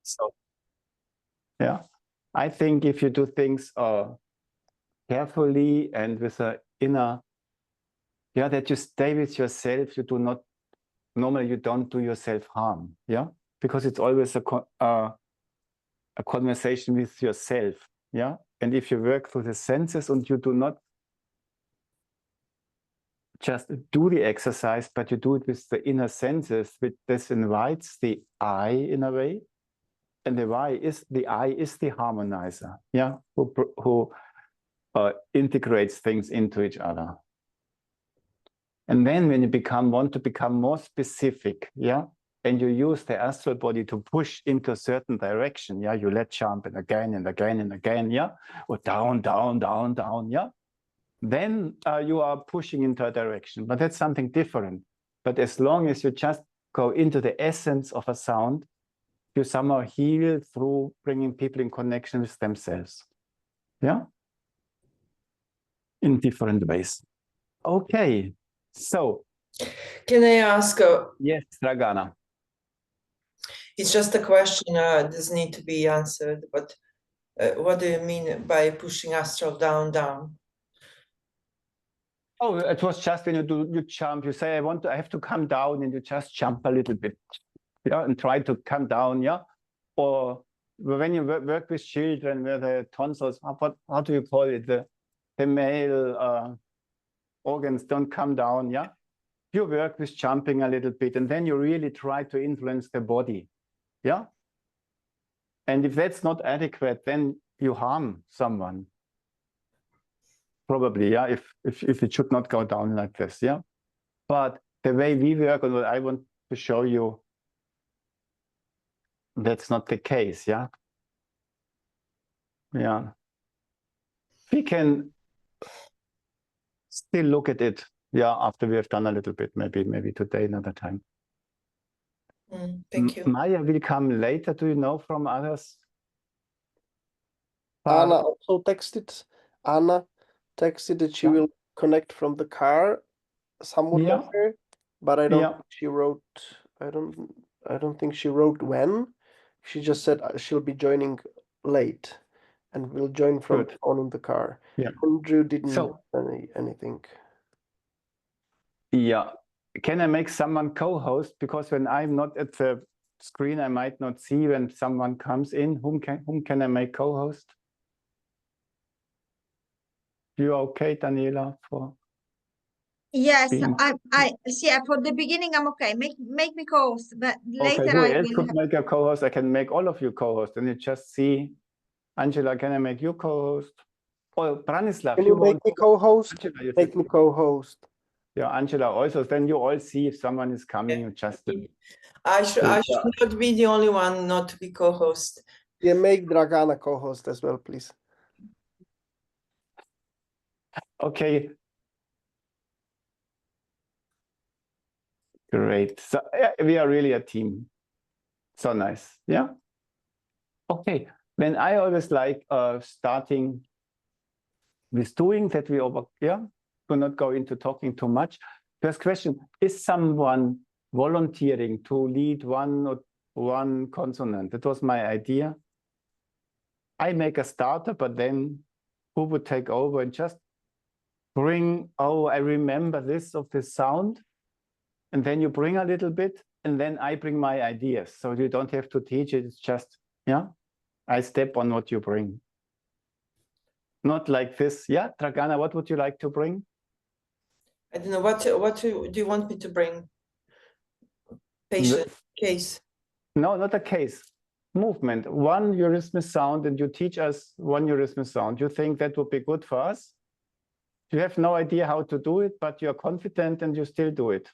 So, yeah, I think if you do things carefully and with an inner, yeah, that you stay with yourself, you do not, normally you don't do yourself harm, yeah, because it's always a conversation with yourself, yeah, and if you work through the senses and you do not just do the exercise, but you do it with the inner senses, which this invites the I in a way, and the I is the harmonizer, yeah, who integrates things into each other. And then when you want to become more specific, yeah, and you use the astral body to push into a certain direction, yeah, you let jump and again and again and again, yeah, or down, down, down, down, yeah, then you are pushing into a direction, but that's something different. But as long as you just go into the essence of a sound, you somehow heal through bringing people in connection with themselves, yeah, in different ways. Okay, so. Can I ask? Yes, Dragana. It's just a question, doesn't need to be answered, but what do you mean by pushing astral down, down? Oh, it was just when you jump, you say, I have to come down, and you just jump a little bit, yeah, and try to come down, yeah. Or when you work with children where the tonsils, how do you call it? The male organs don't come down, yeah. You work with jumping a little bit, and then you really try to influence the body, yeah. And if that's not adequate, then you harm someone. Probably, yeah, if it should not go down like this, yeah. But the way we work and what I want to show you, that's not the case, yeah. Yeah. We can still look at it, yeah, after we have done a little bit, maybe today, another time. Thank you. Maya will come later, do you know from others? Anna also texted. Anna texted that she will connect from the car somewhat later, but I don't think she wrote. I don't think she wrote when. She just said she'll be joining late, and will join from the phone in the car. Yeah. Andrew didn't say anything. Yeah. Can I make someone co-host? Because when I'm not at the screen, I might not see when someone comes in. Whom can I make co-host? You okay, Daniela? Yes, I see. For the beginning, I'm okay. Make me co-host, but later okay, who I else will could make a co-host? I can make all of you co-host, and you just see. Angela, can I make you co-host? Or Branislav, can you make me co-host? Make me co-host. Yeah, Angela also. Then you all see if someone is coming. You just. I should not be the only one not to be co-host. Yeah, make Dragana co-host as well, please. Okay. Great. So we are really a team. So nice. Yeah. Okay. Then I always like starting with doing that. Do not go into talking too much. First question: is someone volunteering to lead one consonant? That was my idea. I make a starter, but then who would take over and just bring? Oh, I remember this of this sound. And then you bring a little bit, and then I bring my ideas. So you don't have to teach it. It's just, yeah, I step on what you bring. Not like this. Yeah, Dragana, what would you like to bring? I don't know. What do you want me to bring? Patient case. No, not a case. Movement. One Eurythmic sound, and you teach us one Eurythmic sound. You think that would be good for us? You have no idea how to do it, but you're confident and you still do it.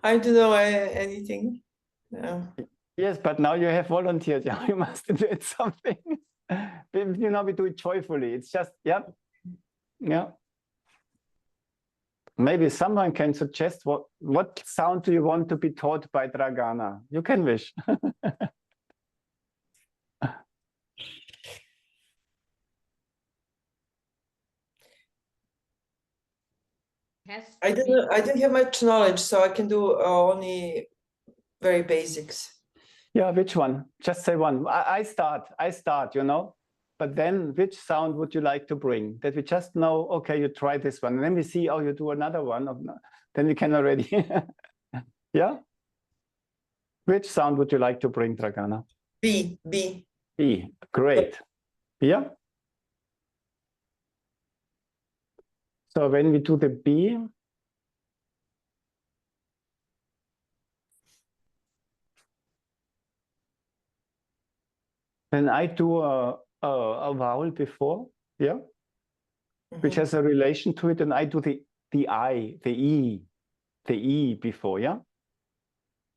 I don't know anything. No. Yes, but now you have volunteered. Yeah, you must do it something. You know, we do it joyfully. It's just, yeah. Maybe someone can suggest what sound do you want to be taught by Dragana? You can wish. I don't have much knowledge, so I can do only very basics. Yeah, which one? Just say one. I start, you know. But then which sound would you like to bring? That we just know, okay, you try this one. And then we see, oh, you do another one. Then we can already, yeah? Which sound would you like to bring, Dragana? B, B. B, great. Yeah. So when we do the B, then I do a vowel before, yeah, which has a relation to it, and I do the I, the E before, yeah?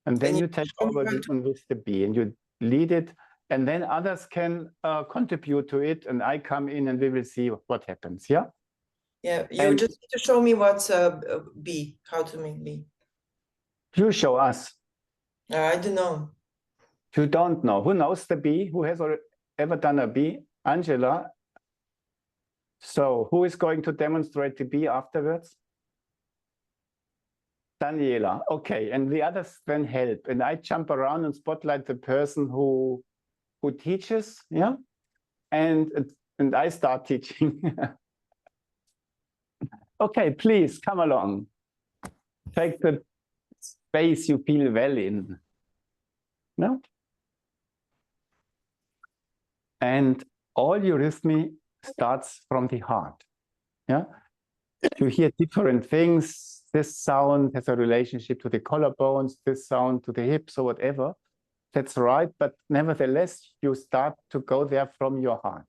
And then you take over with the B and you lead it, and then others can contribute to it, and I come in and we will see what happens, yeah? Yeah, you just need to show me what's B, how to make B. You show us. I don't know. You don't know. Who knows the B? Who has ever done a B? Angela. So who is going to demonstrate the B afterwards? Daniela. Okay, and the others then help. And I jump around and spotlight the person who teaches, yeah? And I start teaching. Okay, please come along. Take the space you feel well in. No? And all eurythmy starts from the heart. Yeah? You hear different things. This sound has a relationship to the collarbones, this sound to the hips or whatever. That's right, but nevertheless, you start to go there from your heart.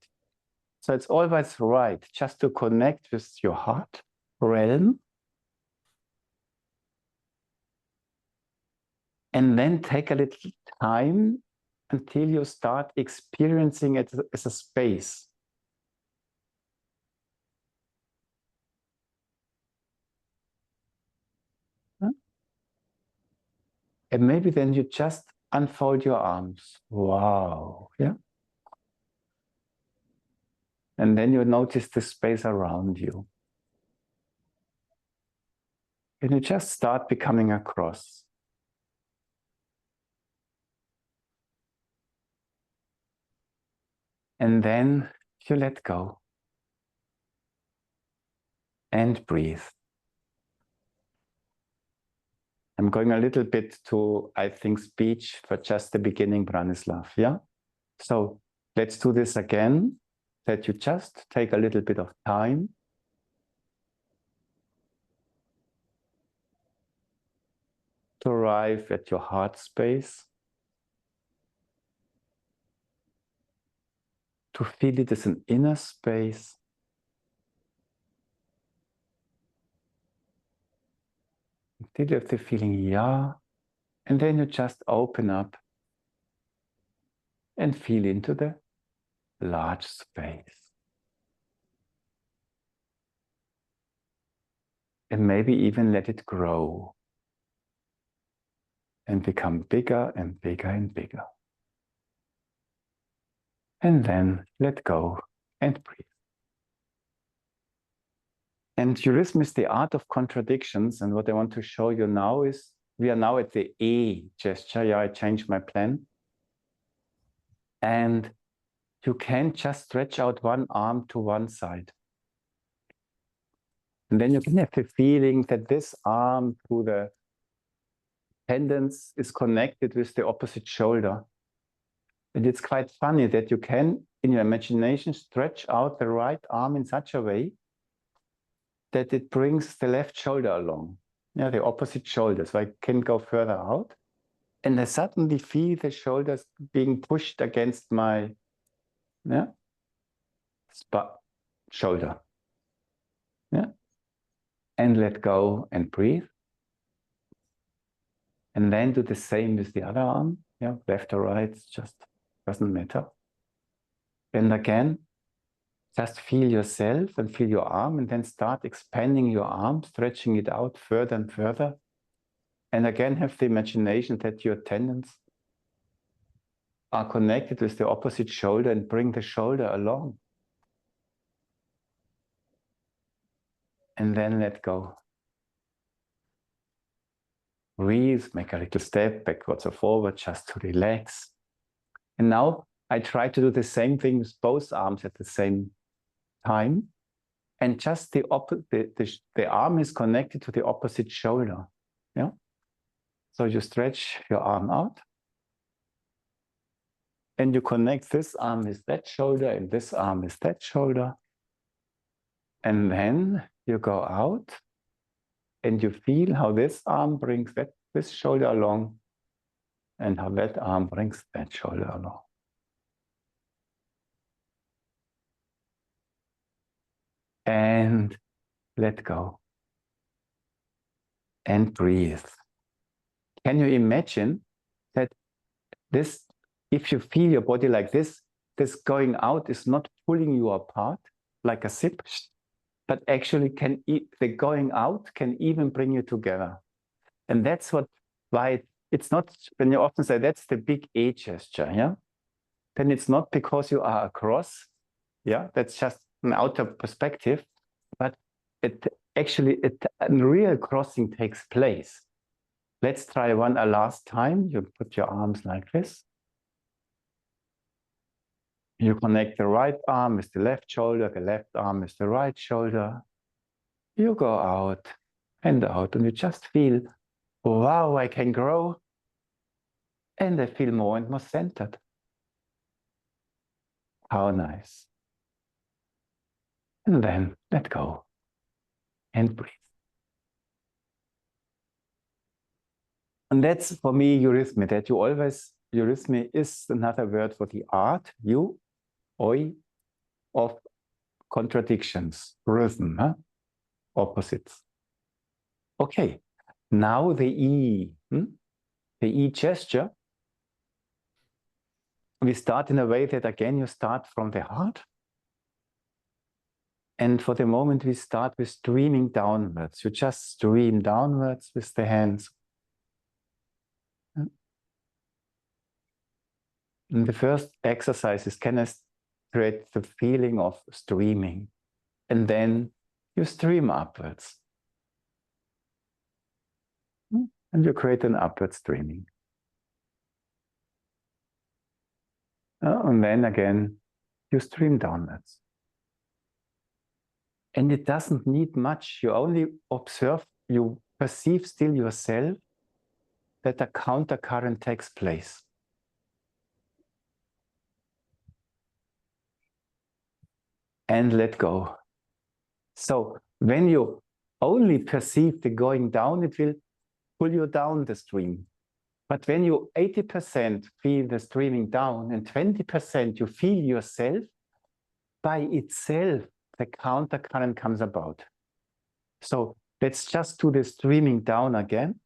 So it's always right just to connect with your heart realm. And then take a little time until you start experiencing it as a space. And maybe then you just unfold your arms. Wow, yeah? And then you notice the space around you. And you just start becoming a cross. And then you let go. And breathe. I'm going a little bit to, I think, speech for just the beginning, Branislav, yeah? So let's do this again, that you just take a little bit of time to arrive at your heart space, to feel it as an inner space, until you have the feeling, yeah, and then you just open up and feel into the large space. And maybe even let it grow and become bigger and bigger and bigger. And then let go and breathe. And eurythmy is the art of contradictions. And what I want to show you now is we are now at the E gesture. Yeah, I changed my plan. And you can just stretch out one arm to one side. And then you can have the feeling that this arm through the tendons is connected with the opposite shoulder. And it's quite funny that you can, in your imagination, stretch out the right arm in such a way that it brings the left shoulder along. Yeah, the opposite shoulder. So I can go further out. And I suddenly feel the shoulders being pushed against my shoulder. Yeah. And let go and breathe. And then do the same with the other arm. Yeah, left or right, just doesn't matter. And again, just feel yourself and feel your arm, and then start expanding your arm, stretching it out further and further. And again, have the imagination that your tendons are connected with the opposite shoulder and bring the shoulder along. And then let go. breathe, make a little step backwards or forward just to relax. And now I try to do the same thing with both arms at the same time. And just the arm is connected to the opposite shoulder. Yeah. So you stretch your arm out. And you connect this arm with that shoulder and this arm with that shoulder. And then you go out and you feel how this arm brings this shoulder along and how that arm brings that shoulder along. And let go. And breathe. Can you imagine that this, if you feel your body like this going out is not pulling you apart like a zip, but actually the going out can even bring you together. And that's why it's not, when you often say that's the big A gesture, yeah? Then it's not because you are across, yeah? That's just an outer perspective, but a real crossing takes place. Let's try a last time. You put your arms like this. You connect the right arm with the left shoulder, the left arm with the right shoulder. You go out, and you just feel, wow, I can grow. And I feel more and more centered. How nice. And then let go and breathe. And that's for me eurythmy, that you always, eurythmy is another word for the art, oi, of contradictions, rhythm, huh? Opposites. Okay, now the E, the E gesture. We start in a way that again you start from the heart. And for the moment we start with streaming downwards. You just stream downwards with the hands. And the first exercise is, can I create the feeling of streaming? And then you stream upwards. And you create an upward streaming. And then again, you stream downwards. And it doesn't need much. You only observe, you perceive still yourself that a counter current takes place. And let go. So when you only perceive the going down, it will pull you down the stream. But when you 80% feel the streaming down and 20% you feel yourself, by itself, the counter current comes about. So let's just do the streaming down again.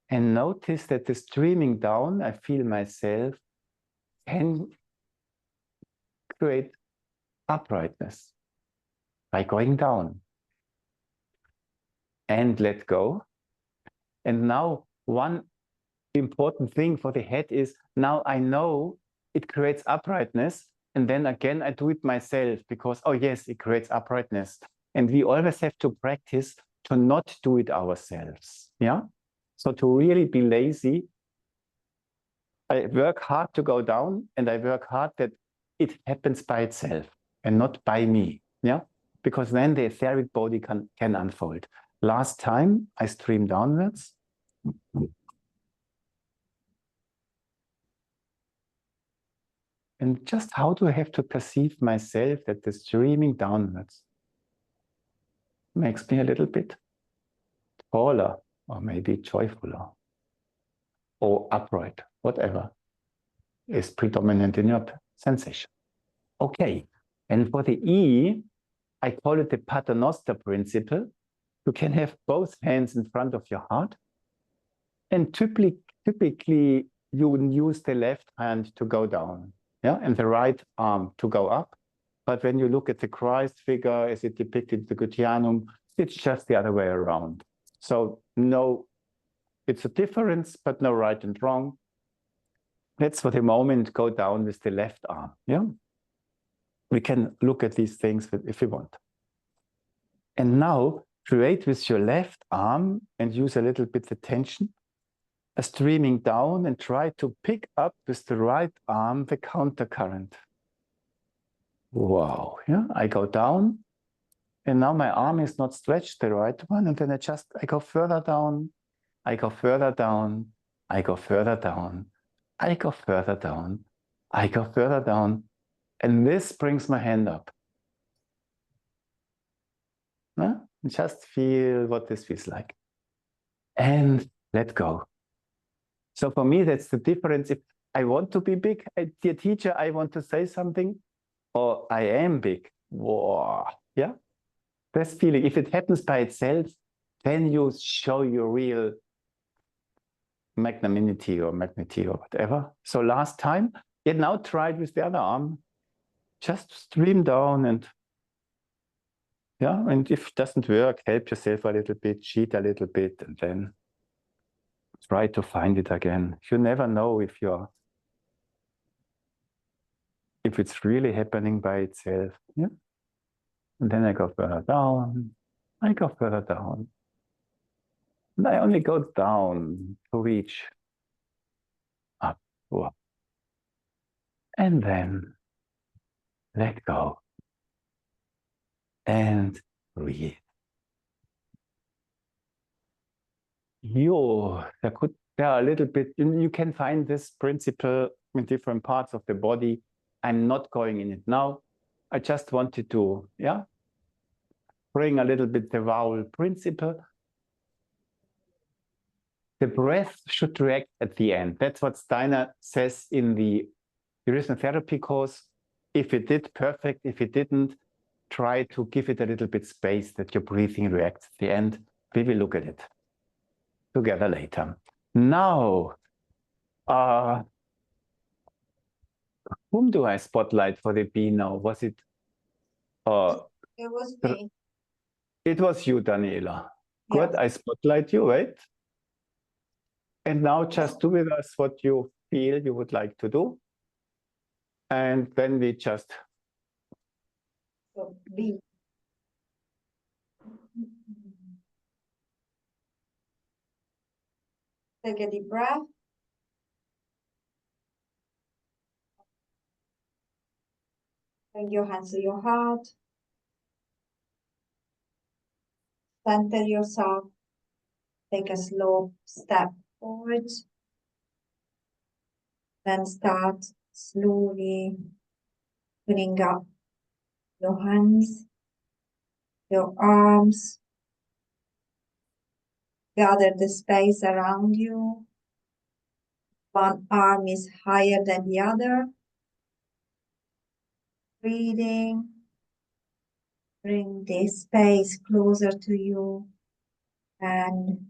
And notice that the streaming down, I feel myself, can create uprightness by going down. And let go. And now one important thing for the head is, now I know it creates uprightness, and then again I do it myself because, oh yes, it creates uprightness. And we always have to practice to not do it ourselves. Yeah. So to really be lazy, I work hard to go down, and I work hard that it happens by itself and not by me. Yeah. Because then the etheric body can unfold. Last time I streamed downwards. And just how do I have to perceive myself that the streaming downwards makes me a little bit taller, or maybe joyfuler, or upright, whatever is predominant in your sensation. Okay, and for the E, I call it the Paternoster principle. You can have both hands in front of your heart, and typically you would use the left hand to go down, yeah, and the right arm to go up. But when you look at the Christ figure as it depicted in the Gutianum, it's just the other way around. So no, it's a difference, but no right and wrong. Let's for the moment go down with the left arm, yeah? We can look at these things if we want. And now create with your left arm and use a little bit the tension, a streaming down, and try to pick up with the right arm the counter current. Wow, yeah, I go down, and now my arm is not stretched, the right one, and then I go further down, I go further down, I go further down, I go further down, I go further down, and this brings my hand up. Huh? Just feel what this feels like. And let go. So for me, that's the difference. If I want to be big, dear teacher, I want to say something, or I am big. Whoa, yeah? This feeling, if it happens by itself, then you show your real magnanimity or whatever. So last time, yet now try it with the other arm. Just stream down and yeah, and if it doesn't work, help yourself a little bit, cheat a little bit, and then try to find it again. You never know if it's really happening by itself. Yeah. And then I go further down. I go further down. And I only go down to reach up. Whoa. And then let go. And breathe. There are a little bit, you can find this principle in different parts of the body. I'm not going in it now. I just wanted to, yeah, bring a little bit the vowel principle. The breath should react at the end. That's what Steiner says in the Eurasian therapy course. If it did, perfect. If it didn't, try to give it a little bit space that your breathing reacts at the end. We will look at it together later. Now, whom do I spotlight for the B now? Was it? It was me. It was you, Daniela. Yeah. Good, I spotlight you, right? And now just do with us what you feel you would like to do. And then we just... So B. Take a deep breath. Bring your hands to your heart. Center yourself. Take a slow step forward. Then start slowly putting up your hands, your arms. Gather the space around you. One arm is higher than the other. Breathing. Bring this space closer to you. And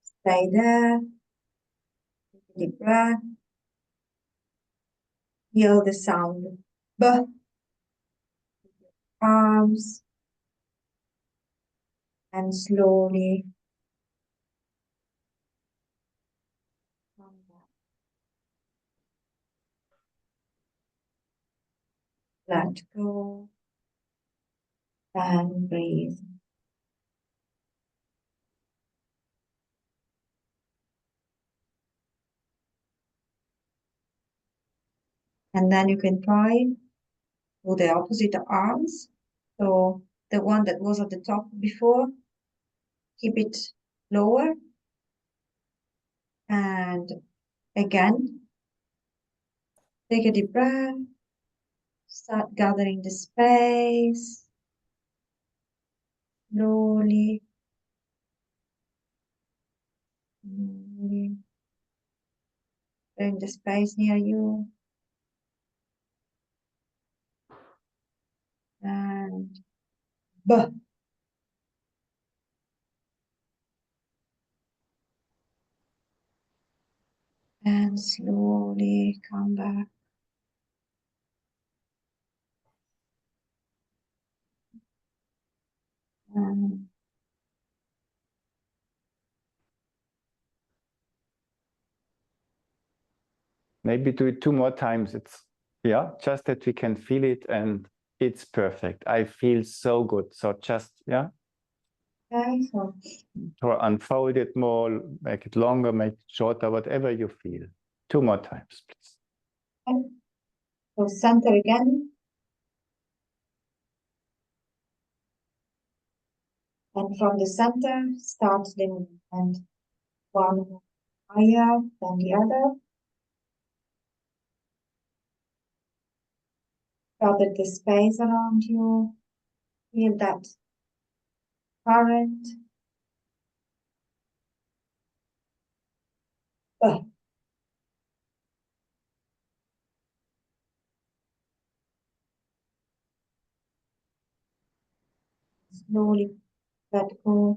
stay there. Take a deep breath. Feel the sound. B. Arms. And slowly come back. Let go. And breathe. And then you can try with the opposite arms. So the one that was at the top before, keep it lower. And again, take a deep breath. Start gathering the space. Slowly. Slowly. Bring the space near you. And B. And slowly come back. And maybe do it 2 more times. It's Yeah, just that we can feel it and it's perfect. I feel so good. So just, yeah. Okay, so Or unfold it more, make it longer, make it shorter, whatever you feel. 2 more times, please. okay. So center again. And from the center, start the movement. One higher than the other. Feel the space around you. Feel that current. Slowly let go.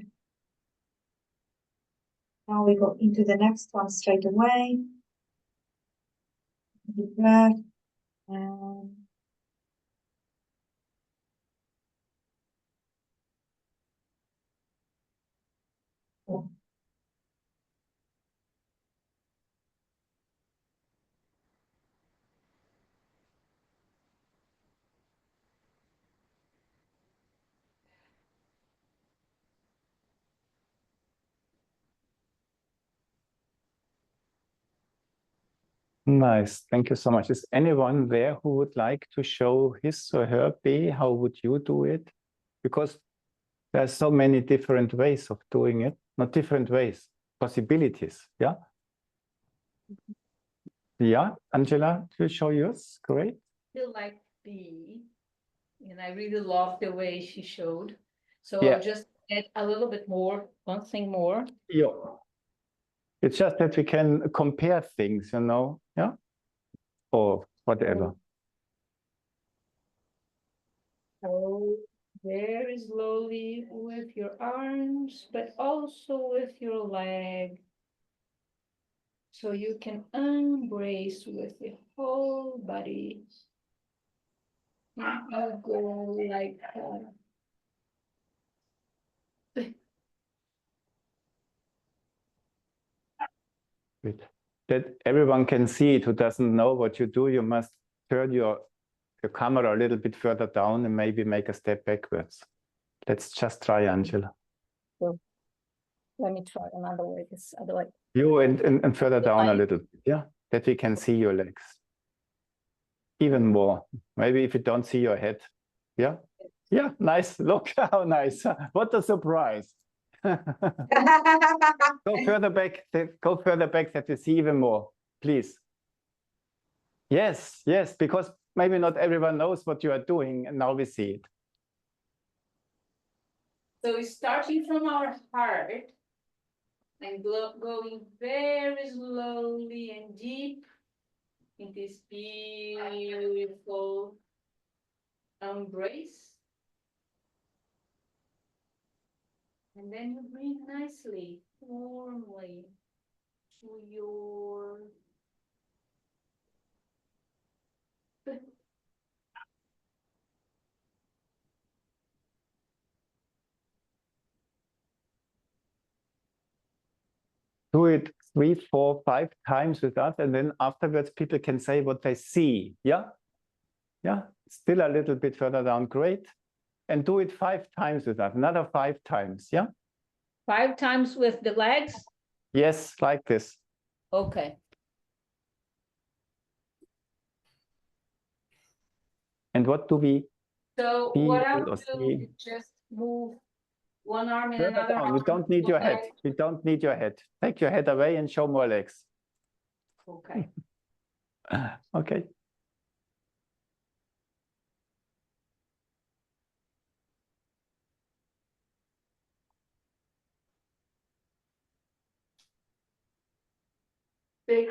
Now we go into the next one straight away. Deep breath. And go. Nice. Thank you so much. Is anyone there who would like to show his or her way? How would you do it? Because there are so many different ways of doing it. Not different ways, possibilities. Yeah. Yeah, Angela, to show yours. Great. Feel like B, and I really love the way she showed. So Yeah. I'll just add a little bit more, one thing more. Yeah. It's just that we can compare things, you know, yeah, or whatever. So very slowly with your arms, but also with your leg. So you can embrace with the whole body. And you go like Good. That everyone can see it who doesn't know what you do. You must turn your camera a little bit further down and maybe make a step backwards. Let's just try, Angela. Let me try another way. This other way. You and further down a little bit, yeah, that we can see your legs. Even more. Maybe if you don't see your head. Yeah. Yeah, nice. Look how nice. What a surprise. Go further back. Go further back that we see even more, please. Yes, yes, because maybe not everyone knows what you are doing, and now we see it. So starting from our heart and going very slowly and deep in this beautiful embrace. And then you breathe nicely, warmly to your Do it 3, 4, 5 times with us, and then afterwards people can say what they see. Yeah, yeah. Still a little bit further down. Great. And do it 5 times with us. Another 5 times. Yeah. 5 times with the legs. Yes, like this. Okay. And what do we? So what I would do see? is just move one arm and Further another down. arm. You don't need your head. You don't need your head. Take your head away and show more legs. Okay. Okay. Big.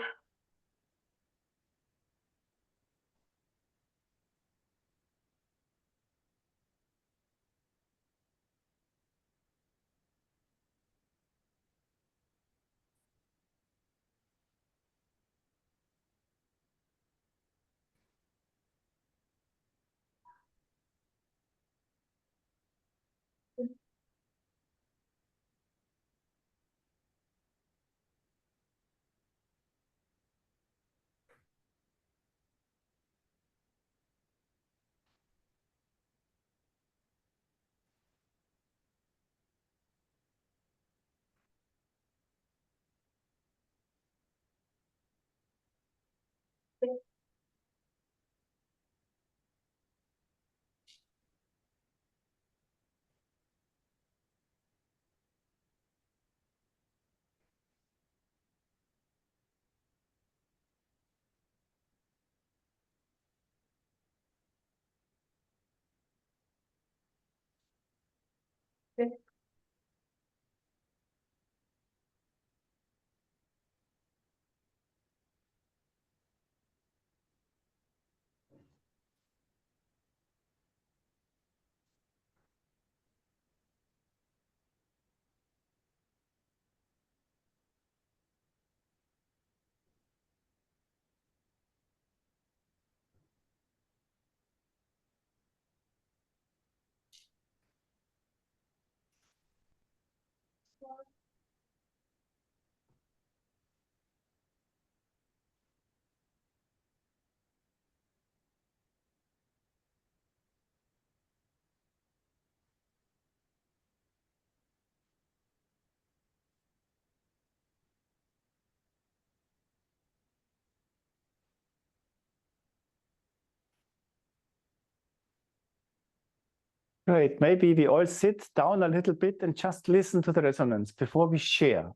Great. Maybe we all sit down a little bit and just listen to the resonance before we share.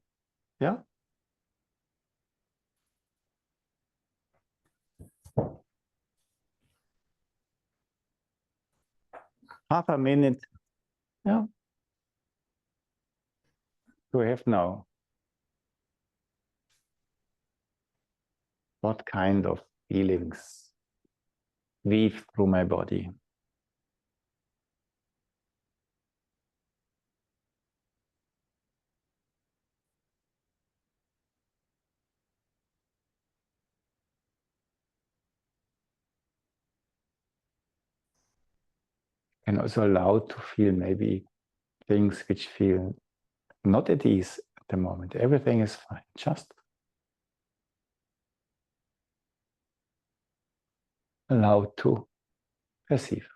Yeah? Half a minute. Yeah. Do I have now? What kind of feelings weave through my body? And also allow to feel maybe things which feel not at ease at the moment. Everything is fine. Just allow to perceive.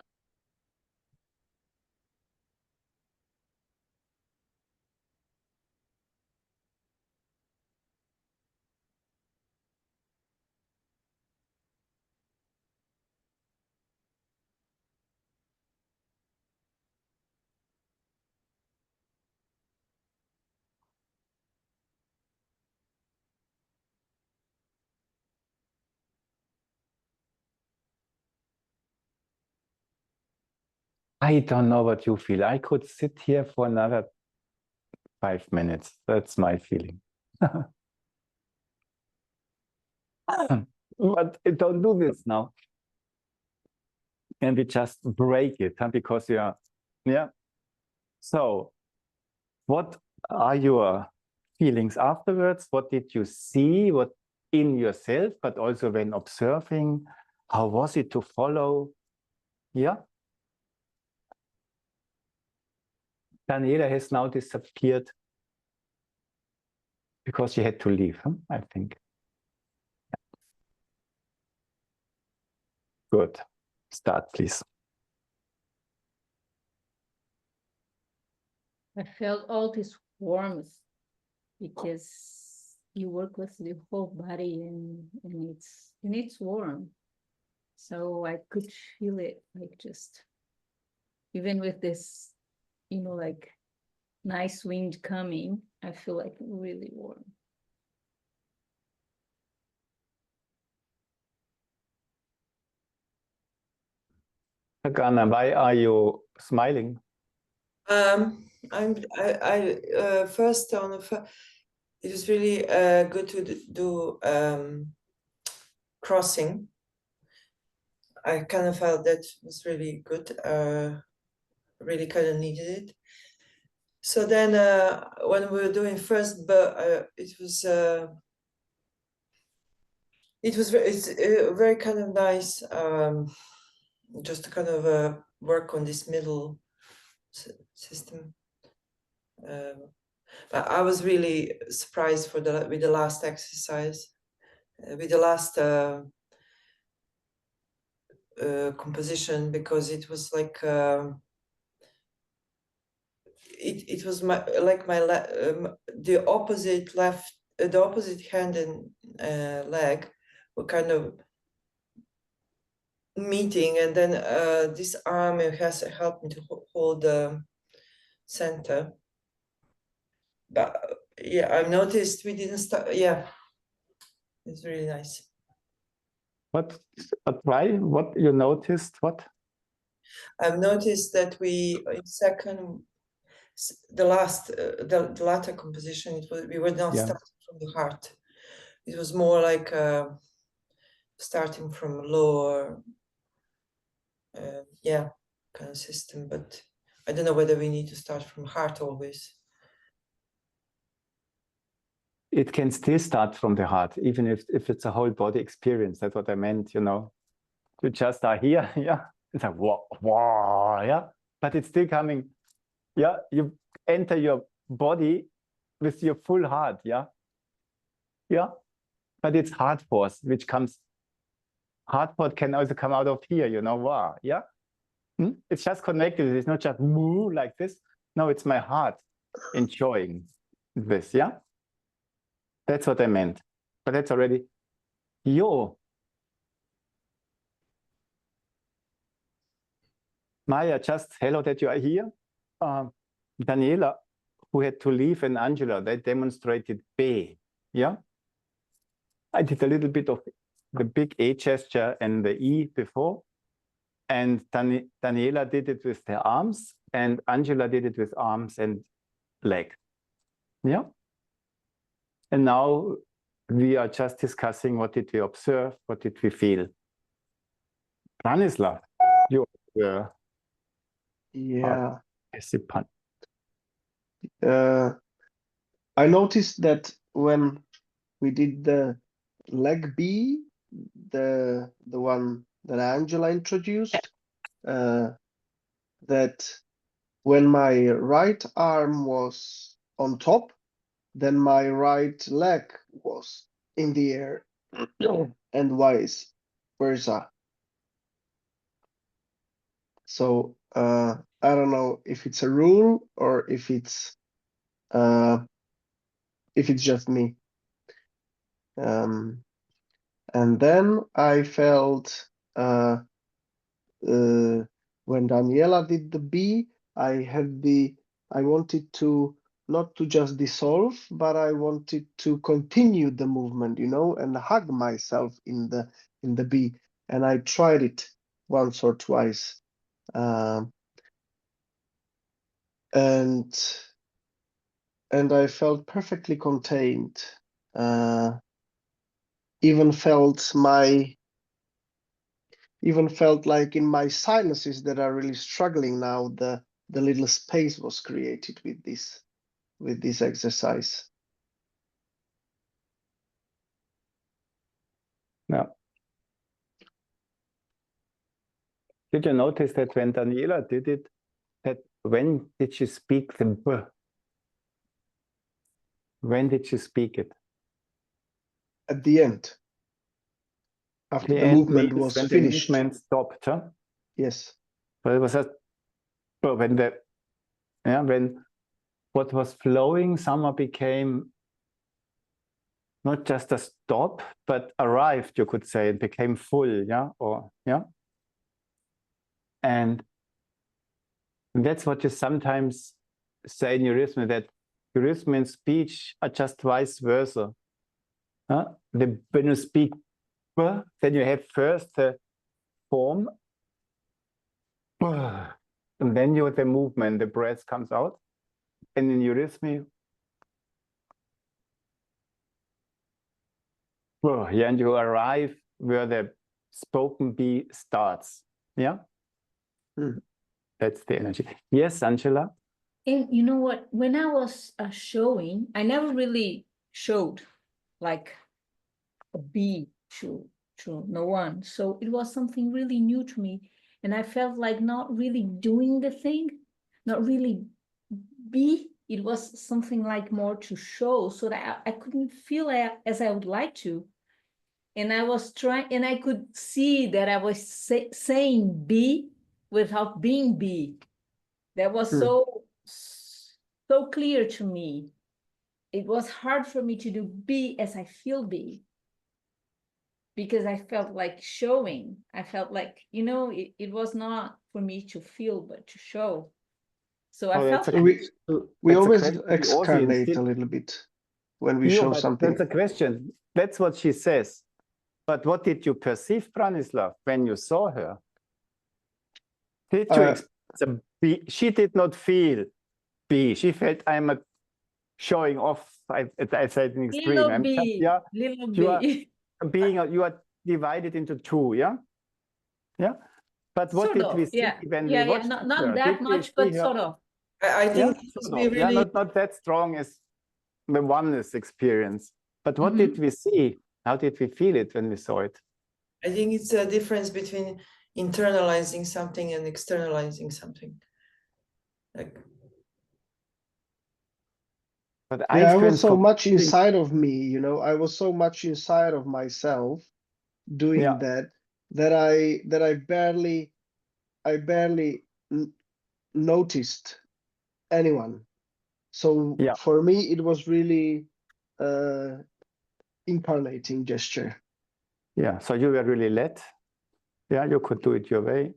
I don't know what you feel. I could sit here for another 5 minutes. That's my feeling. But don't do this now. And we just break it, huh? Because you are, yeah. So, what are your feelings afterwards? What did you see? What in yourself, but also when observing? How was it to follow? Yeah. Daniela has now disappeared because she had to leave, huh? I think. Good. Start, please. I felt all this warmth because you work with the whole body and it's warm. So I could feel it, like, just even with this, you know, like nice wind coming, I feel like really warm. Agana, why are you smiling? First it was really good to do crossing. I kind of felt that was really good. Really kind of needed it. So then when we were doing first, but it's very kind of nice just to kind of work on this middle system. I was really surprised with the last exercise, with the last composition, because it was like it was the opposite hand and leg were kind of meeting, and then this arm has helped me to hold the center. But yeah, I've noticed we didn't start. Yeah, it's really nice. What you noticed? What? I've noticed that we in second, the latter composition, we were not starting from the heart. It was more like starting from lower, kind of system. But I don't know whether we need to start from heart always. It can still start from the heart, even if it's a whole body experience. That's what I meant, you know. You just are here, yeah. It's like, wow, yeah. But it's still coming, yeah. You enter your body with your full heart, yeah? Yeah, but it's heart force, which comes, heart force can also come out of here, you know, wow, yeah? It's just connected, it's not just moo like this. No, it's my heart enjoying this, yeah? That's what I meant, but that's already, yo. Maya, just hello that you are here. Daniela, who had to leave, and Angela, they demonstrated B, yeah? I did a little bit of the big A gesture and the E before, and Daniela did it with her arms, and Angela did it with arms and leg, yeah? And now we are just discussing what did we observe, what did we feel. Branislav, you were Yeah. participant. I noticed that when we did the leg B, the one that Angela introduced, that when my right arm was on top, then my right leg was in the air, and vice versa. So I don't know if it's a rule or if it's just me. And then I felt when Daniela did the B, I wanted to not to just dissolve, but I wanted to continue the movement, you know, and hug myself in the B. And I tried it once or twice. And I felt perfectly contained. Even felt like in my sinuses that are really struggling now, the little space was created with this exercise. Yeah. Did you notice that when Daniela did it, that when did she speak the B? When did she speak it? At the end, after the end movement means was when finished. the movement stopped, huh? Yes. But it was just when what was flowing somehow became not just a stop, but arrived, you could say, it became full, yeah, or yeah. And that's what you sometimes say in Eurythmy, that Eurythmy and speech are just vice versa. When you speak, then you have first the form, and then you have the movement, the breath comes out. And in Eurythmy, yeah, and you arrive where the spoken B starts. Yeah? That's the energy. Yes, Angela? And you know what? When I was showing, I never really showed like a B to no one. So it was something really new to me. And I felt like not really doing the thing, not really be. It was something like more to show, so that I couldn't feel as I would like to. And I was trying, and I could see that I was saying B without being B. That was so clear to me. It was hard for me to do B as I feel B, because I felt like showing. I felt like, you know, it was not for me to feel, but to show. So I felt we always externate a little bit when we show something. That's a question. That's what she says. But what did you perceive, Branislav, when you saw her? Did you experience B? She did not feel B. She felt I'm showing off. I said in extreme. Little B. You are divided into two. Yeah, yeah. But what did we see when we watched her? Not that much, but sort of. I think it must be really not that strong as the oneness experience. But what did we see? How did we feel it when we saw it? I think it's a difference between internalizing something and externalizing something. Like, But Yeah, I was stands so for much pulling. inside of me, you know, I was so much inside of myself doing Yeah. that I barely noticed anyone. So Yeah. for me, it was really incarnating gesture. Yeah. So you were really led. Yeah, you could do it your way.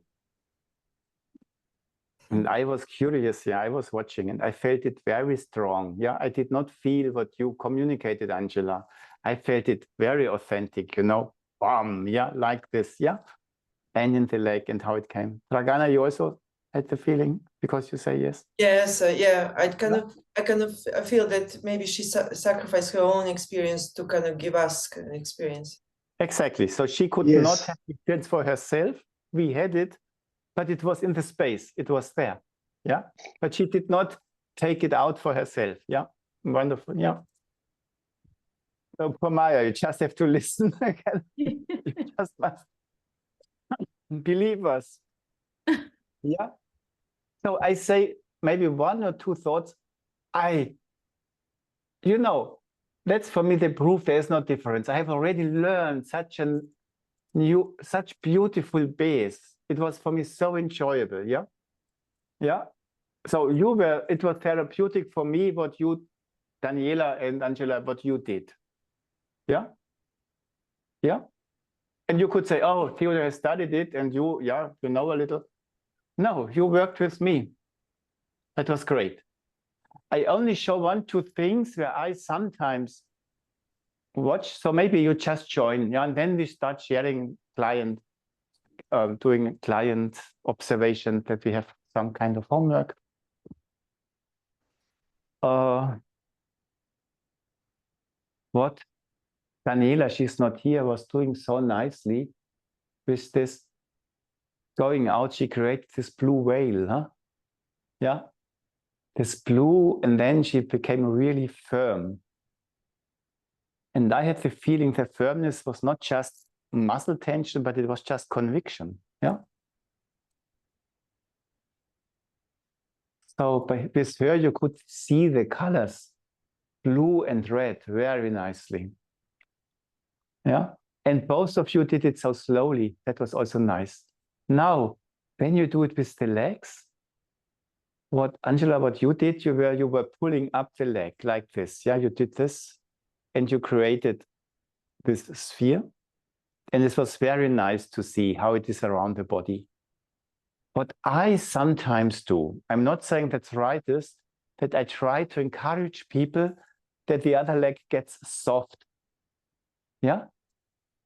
And I was curious, yeah, I was watching and I felt it very strong. Yeah, I did not feel what you communicated, Angela. I felt it very authentic, you know, bam, yeah, like this, yeah. And in the leg and how it came. Dragana, you also had the feeling because you say yes? Yes, yeah, I feel that maybe she sacrificed her own experience to kind of give us an experience. Exactly. So she could Yes. not have experience for herself. We had it, but it was in the space. It was there. Yeah. But she did not take it out for herself. Yeah. Wonderful. Yeah. So for Maya, you just have to listen again. You just must believe us. Yeah. So I say maybe one or two thoughts. You know, that's for me the proof there's no difference. I have already learned such beautiful base. It was for me so enjoyable. Yeah. Yeah. So it was therapeutic for me what you, Daniela and Angela, what you did. Yeah. Yeah. And you could say, oh, Theodor has studied it and you know a little. No, you worked with me. That was great. I only show 1, 2 things where I sometimes watch. So maybe you just join, yeah, and then we start sharing doing client observation that we have some kind of homework. What Daniela, she's not here, was doing so nicely with this going out. She created this blue whale, huh? Yeah, this blue, and then she became really firm. And I had the feeling that firmness was not just muscle tension, but it was just conviction. Yeah. So with her, you could see the colors, blue and red, very nicely. Yeah. And both of you did it so slowly. That was also nice. Now, when you do it with the legs, Angela, what you did, you were pulling up the leg like this. Yeah, you did this and you created this sphere. And it was very nice to see how it is around the body. What I sometimes do, I'm not saying that's right, is that I try to encourage people that the other leg gets soft. Yeah?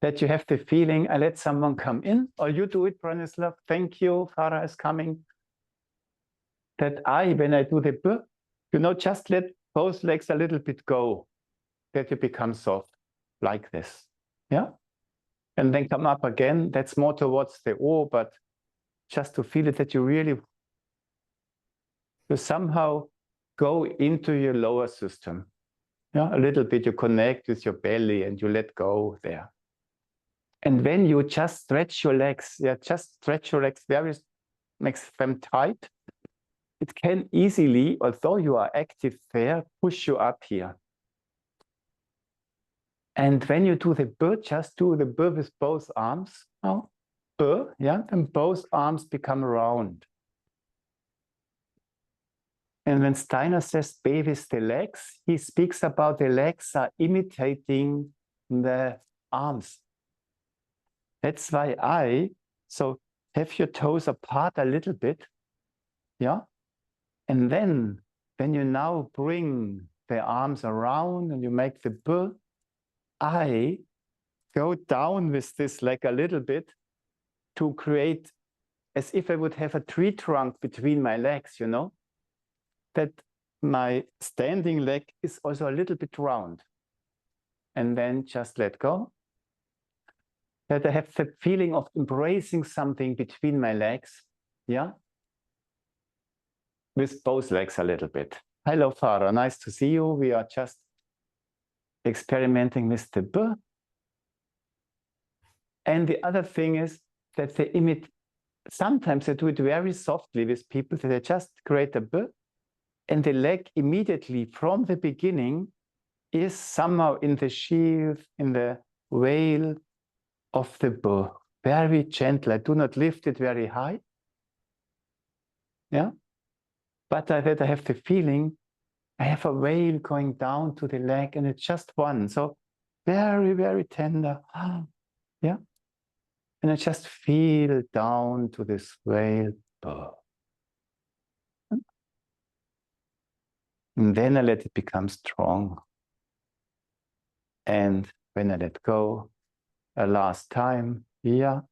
That you have the feeling, I let someone come in, or you do it, Branislav. Thank you, Farah is coming. That when I do the just let both legs a little bit go, that you become soft, like this. Yeah? And then come up again. That's more towards the O, but just to feel it that you somehow go into your lower system. Yeah, a little bit you connect with your belly and you let go there. And when you just stretch your legs, just stretch your legs makes them tight. It can easily, although you are active there, push you up here. And when you do the bird, just do the bird with both arms. Oh, bird, yeah, and both arms become round. And when Steiner says "be with the legs," he speaks about the legs are imitating the arms. That's why so have your toes apart a little bit, yeah? And then when you now bring the arms around and you make the bird, I go down with this leg a little bit to create as if I would have a tree trunk between my legs, you know? That my standing leg is also a little bit round. And then just let go. That I have the feeling of embracing something between my legs, yeah? With both legs a little bit. Hello, Farah, nice to see you. We are just experimenting with the B. And the other thing is that sometimes I do it very softly with people that I just create a B And the leg immediately from the beginning is somehow in the sheath, in the veil of the bow. Very gentle. I do not lift it very high. Yeah. But I have the feeling I have a veil going down to the leg, and it's just one. So very, very tender. Yeah. And I just feel down to this veil. And then I let it become strong. And when I let go, a last time, yeah.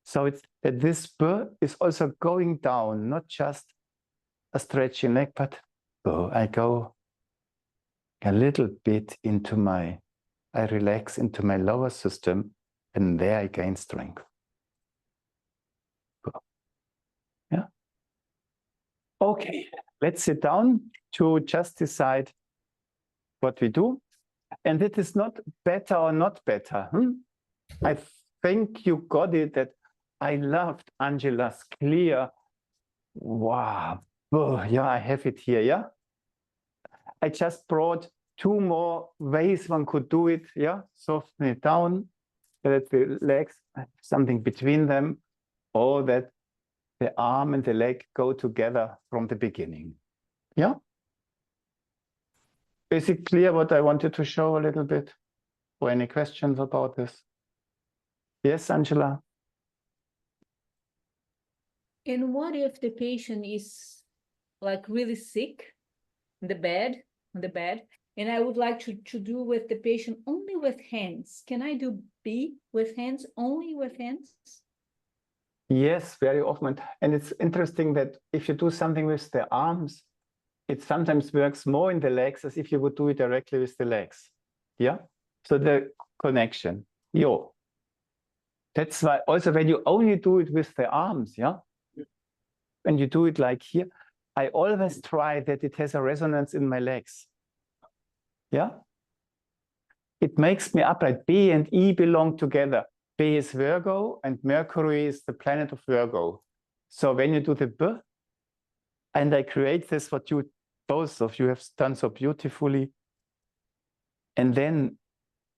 So it's that this spur is also going down, not just a stretching leg, but I go a little bit into I relax into my lower system, and there I gain strength. Yeah. Okay, let's sit down to just decide what we do. And it is not better or not better. I think you got it, that I loved Angela's clear, wow, yeah, I have it here, yeah. I just brought two more ways one could do it, yeah. Soften it down, let the legs, something between them, or that the arm and the leg go together from the beginning, yeah. Is it clear what I wanted to show a little bit? Or any questions about this? Yes, Angela? And what if the patient is like really sick in the bed, and I would like to do with the patient only with hands? Can I do B with hands, only with hands? Yes, very often. And it's interesting that if you do something with the arms, it sometimes works more in the legs as if you would do it directly with the legs. Yeah. So the connection. Yo. That's why also when you only do it with the arms, yeah. When you do it like here, I always try that it has a resonance in my legs. Yeah. It makes me upright. B and E belong together. B is Virgo and Mercury is the planet of Virgo. So when you do the B, and I create this, what you both of you have done so beautifully, and then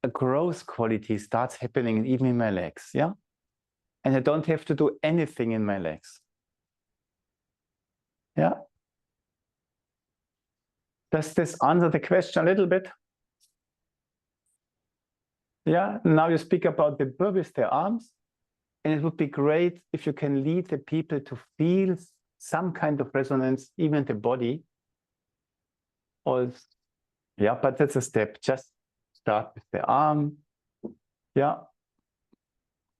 a growth quality starts happening even in my legs, yeah? And I don't have to do anything in my legs. Yeah? Does this answer the question a little bit? Yeah, now you speak about the B with their arms, and it would be great if you can lead the people to feel some kind of resonance, even the body. Or, yeah, but that's a step. Just start with the arm. Yeah.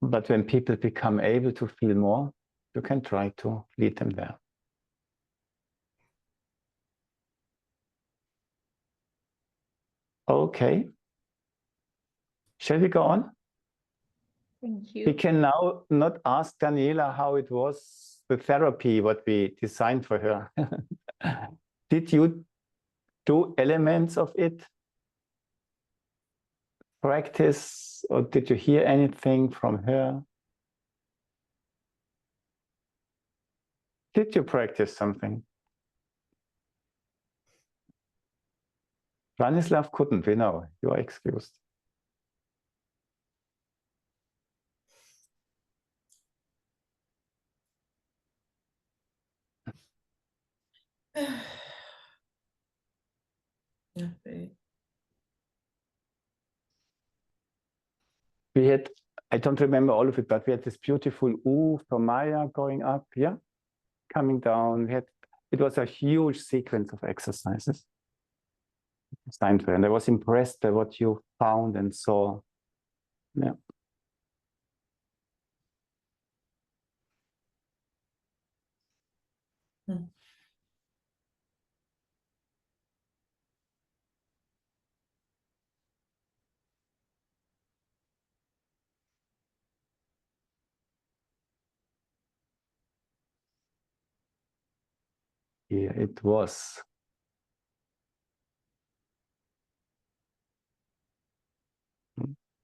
But when people become able to feel more, you can try to lead them there. Okay. Shall we go on? Thank you. We can now not ask Daniela how it was, the therapy, what we designed for her. Did you do elements of it? Practice, or did you hear anything from her? Did you practice something? Branislav couldn't, we know. You are excused. Okay. We had, I don't remember all of it, but we had this beautiful U for Maya going up, yeah, coming down. We had, it was a huge sequence of exercises designed for her, and I was impressed by what you found and saw. Yeah. Here it was.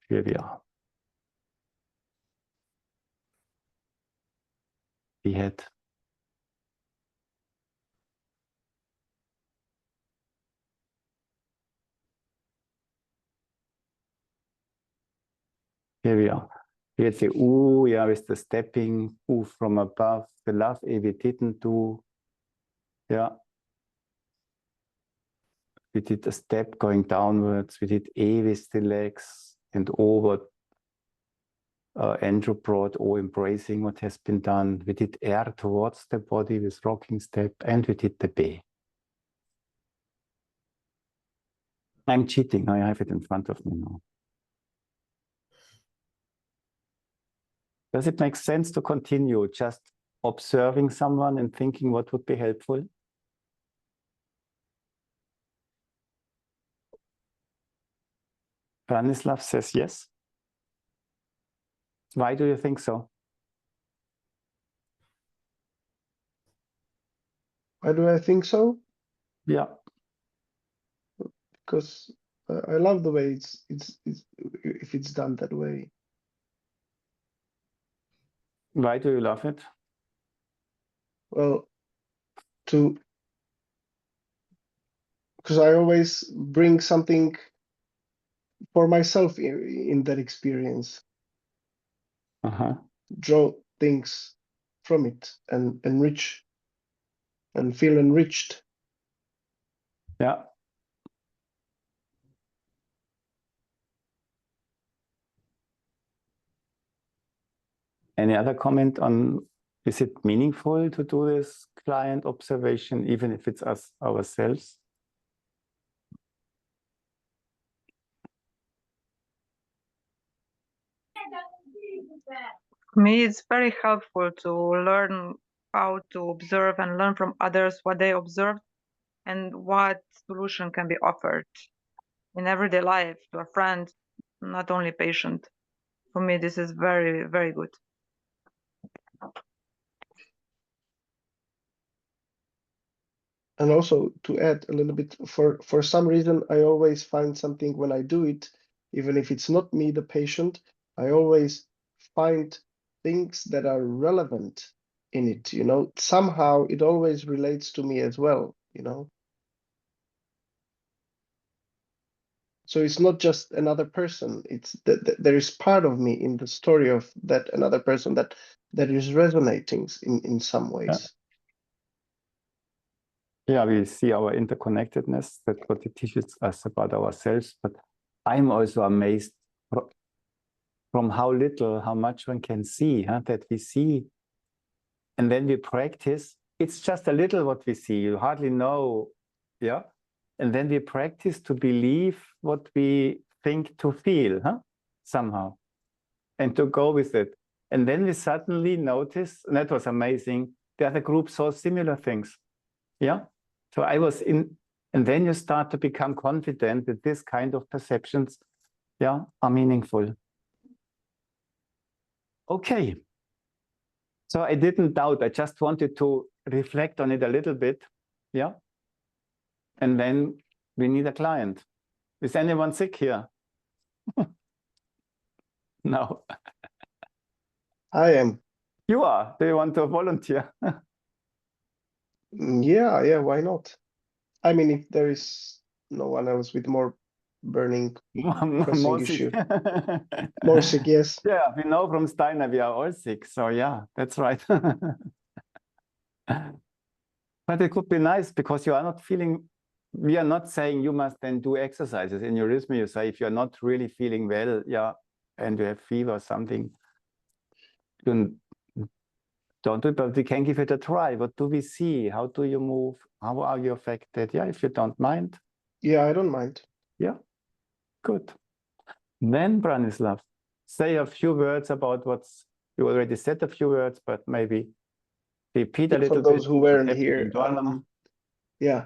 Here we are. We had Here we are. Here's the U, yeah, with the stepping, U from above. The love E we didn't do. Yeah. We did a step going downwards. We did E with the legs and over. Andrew brought O embracing what has been done. We did R towards the body with rocking step, and we did the B. I'm cheating. I have it in front of me now. Does it make sense to continue just observing someone and thinking what would be helpful? Branislav says yes. Why do you think so? Why do I think so? Yeah. Because I love the way it's if it's done that way. Why do you love it? Well, because I always bring something for myself in that experience. Draw things from it and enrich and feel enriched. Yeah. Any other comment on, is it meaningful to do this client observation, even if it's us ourselves? For me, it's very helpful to learn how to observe and learn from others what they observed and what solution can be offered in everyday life to a friend, not only patient. For me, this is very, very good. And also to add a little bit, for some reason, I always find something when I do it, even if it's not me, the patient, I always find things that are relevant in it, you know, somehow it always relates to me as well, you know. So it's not just another person, it's that there is part of me in the story of that another person that is resonating in some ways. Yeah, we see our interconnectedness, that's what it teaches us about ourselves. But I'm also amazed from how little, how much one can see, that we see. And then we practice. It's just a little what we see. You hardly know. Yeah. And then we practice to believe what we think to feel, somehow. And to go with it. And then we suddenly notice, and that was amazing, the other group saw similar things. Yeah. So I was in, and then you start to become confident that this kind of perceptions, yeah, are meaningful. Okay. So I didn't doubt, I just wanted to reflect on it a little bit. Yeah. And then we need a client. Is anyone sick here? No. I am. You are. Do you want to volunteer? Yeah, why not? I mean, if there is no one else with more burning, pressing issue. More sick, yes. Yeah, we know from Steiner we are all sick, so yeah, that's right. But it could be nice because you are not feeling, we are not saying you must then do exercises. In your rhythm, you say if you're not really feeling well, yeah, and you have fever or something, don't do it, but we can give it a try. What do we see? How do you move? How are you affected? Yeah, if you don't mind. Yeah, I don't mind. Yeah, good. Then, Branislav, say a few words about what's, you already said a few words, but maybe repeat a little bit. For those who weren't here. Yeah.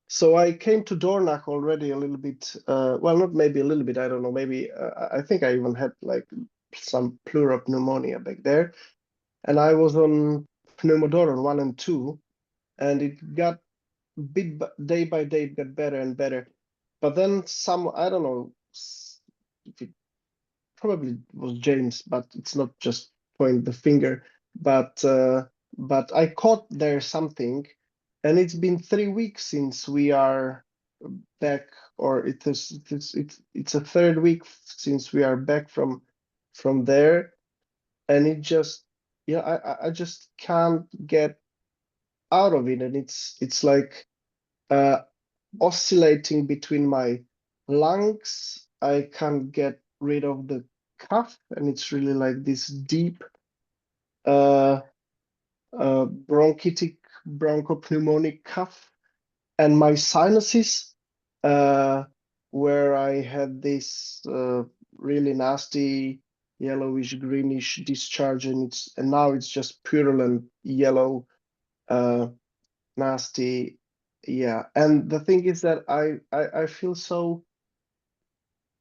So I came to Dornach already a little bit, well, not maybe a little bit, I don't know, maybe, I think I even had like some pleural pneumonia back there. And I was on Pneumodoron 1 and 2, and it got day by day, it got better and better. But then I don't know, if it probably was James, but it's not just point the finger, but I caught there something, and it's been 3 weeks since we are back, or it's a third week since we are back from there, and it just, yeah, I just can't get out of it, and it's like oscillating between my lungs. I can't get rid of the cough, and it's really like this deep bronchitic bronchopneumonic cough, and my sinuses, where I had this really nasty yellowish greenish discharge, and now it's just purulent yellow, nasty. Yeah, and the thing is that I feel so,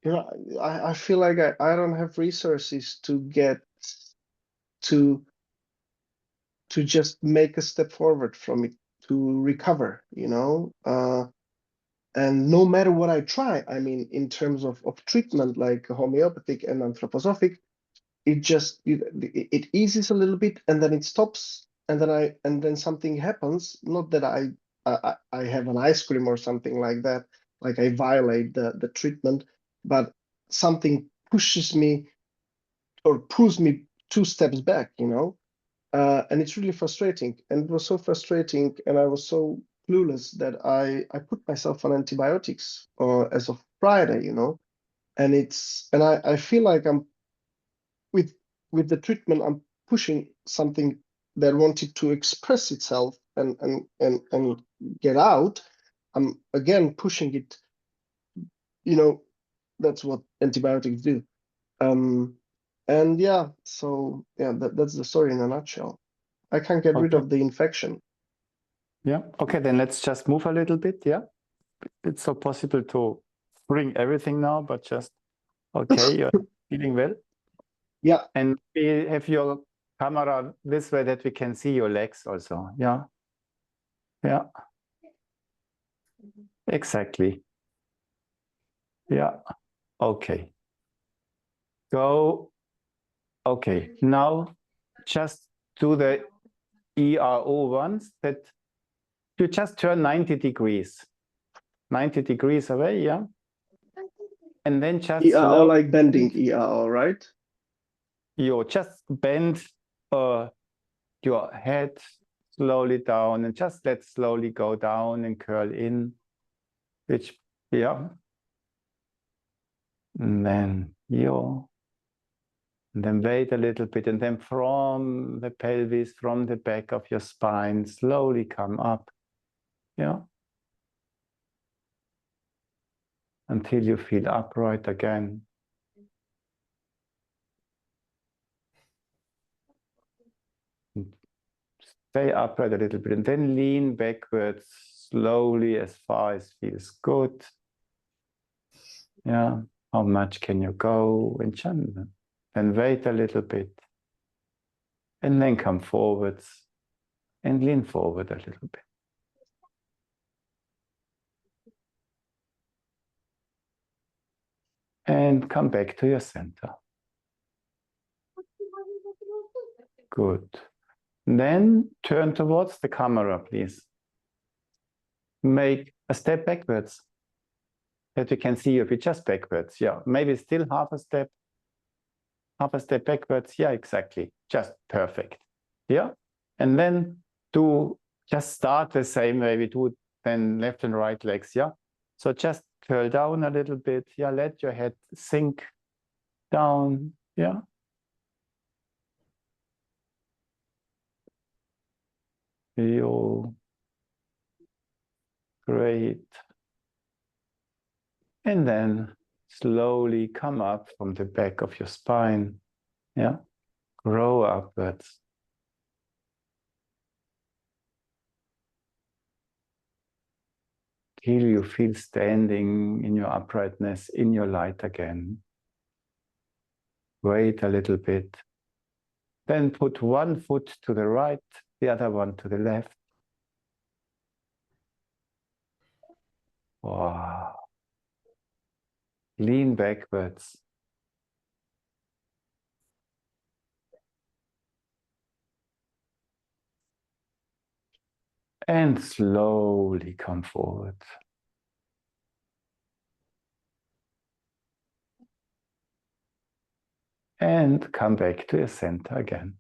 I feel like I don't have resources to get to just make a step forward from it, to recover, and no matter what I try, I mean, in terms of treatment, like homeopathic and anthroposophic, it eases a little bit, and then it stops, and then something happens. Not that I have an ice cream or something like that, like I violate the treatment, but something pushes me or pulls me 2 steps back, and it's really frustrating. And it was so frustrating, and I was so clueless that I put myself on antibiotics as of Friday, and I feel like I'm with the treatment, I'm pushing something that wanted to express itself and get out. I'm again pushing it, that's what antibiotics do. And yeah, so yeah, that's the story in a nutshell. I can't get rid of the infection. Yeah, okay, then let's just move a little bit, yeah? It's so possible to bring everything now, but just, okay, you're feeling well? Yeah. And we have your camera this way that we can see your legs also, yeah? Yeah. Exactly. Yeah, okay. Go, okay, now just do the ERO once, that you just turn 90 degrees. 90 degrees away, yeah? And then just ERO, like bending ERO, right? You just bend your head slowly down and just let slowly go down and curl in, which, yeah. And then and then wait a little bit, and then from the pelvis, from the back of your spine, slowly come up, yeah, until you feel upright again. Stay upright a little bit, and then lean backwards slowly as far as feels good. Yeah, how much can you go? And wait a little bit. And then come forwards and lean forward a little bit. And come back to your center. Good. Then turn towards the camera, please. Make a step backwards, that we can see you if you just backwards. Yeah, maybe still half a step backwards. Yeah, exactly. Just perfect. Yeah. And then just start the same way we do then left and right legs. Yeah. So just curl down a little bit. Yeah. Let your head sink down. Yeah. Great. And then slowly come up from the back of your spine. Yeah. Grow upwards. Till you feel standing in your uprightness, in your light again. Wait a little bit. Then put one foot to the right, the other one to the left. Wow. Lean backwards. And slowly come forward. And come back to your center again.